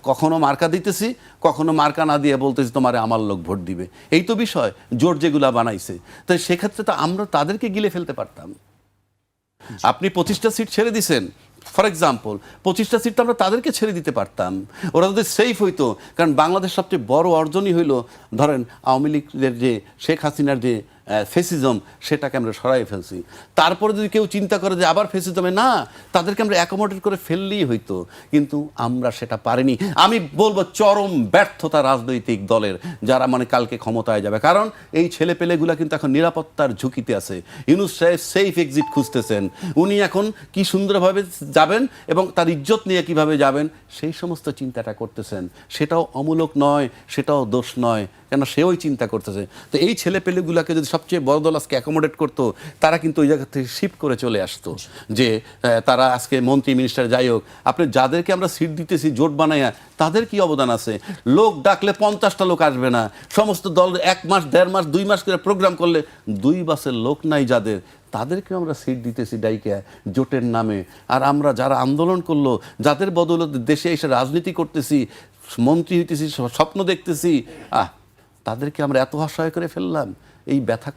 কখনো মার্কা দিতেছি, কখনো মার্কা না দিয়ে বলতেছি তোমারে আমার লোক ভোট দিবে। এই তো বিষয়, জোট যেগুলা বানাইছে। তো সেক্ষেত্রে তো আমরা তাদেরকে গিলে ফেলতে পারতাম। আপনি 25টা সিট ছেড়ে দিছেন, ফর এক্সাম্পল 25টা সিট তো আমরা তাদেরকে ছেড়ে দিতে পারতাম, ওরা যদি সেফ হইতো। কারণ বাংলাদেশ সবচেয়ে বড় অর্জনই হইল, ধরেন আওয়ামী লীগের যে শেখ হাসিনার যে ফেসিজম, সেটাকে আমরা সরাই ফেলছি। তারপরে যদি কেউ চিন্তা করে যে আবার ফেসিজমে, না, তাদেরকে আমরা অ্যাকোমোডেট করে ফেললেই হইতো, কিন্তু আমরা সেটা পারিনি। আমি বলবো চরম ব্যর্থতা রাজনৈতিক দলের, যারা মানে কালকে ক্ষমতায় যাবে। কারণ এই ছেলেপেলেগুলা কিন্তু এখন নিরাপত্তার ঝুঁকিতে আছে। ইউনূস সাহেব সেফ এক্সিট খুঁজতেছেন, উনি এখন কি সুন্দরভাবে যাবেন এবং তার ইজ্জত নিয়ে কিভাবে যাবেন সেই সমস্ত চিন্তাটা করতেছেন। সেটাও অমূলক নয়, সেটাও দোষ নয়, কেন সেও চিন্তা করতেছে। তো এই ছেলেপেলেগুলাকে যদি সবচেয়ে বড় দল আজকে অ্যাকোমোডেট করতো, তারা কিন্তু ওই জায়গা থেকে শিফট করে চলে আসতো, যে তারা আজকে মন্ত্রী মিনিস্টার যাই হোক, আপনি যাদেরকে আমরা সিট দিতেছি জোট বানাইয়া, তাদের কি অবদান আছে? লোক ডাকলে 50টা লোক আসবে না, সমস্ত দল 1 মাস 1.5 মাস 2 মাস করে প্রোগ্রাম করলে 2 বাসের লোক নাই যাদের, তাদেরকে আমরা সিট দিতেছি ডাইকা জোটের নামে। আর আমরা যারা আন্দোলন করলো, যাদের বদৌলতে দেশে এসে রাজনীতি করতেছি, মন্ত্রী হইতেছি, স্বপ্ন দেখতেছি, তাদেরকে আমরা এত অসহায় করে ফেললাম। এই ব্যথা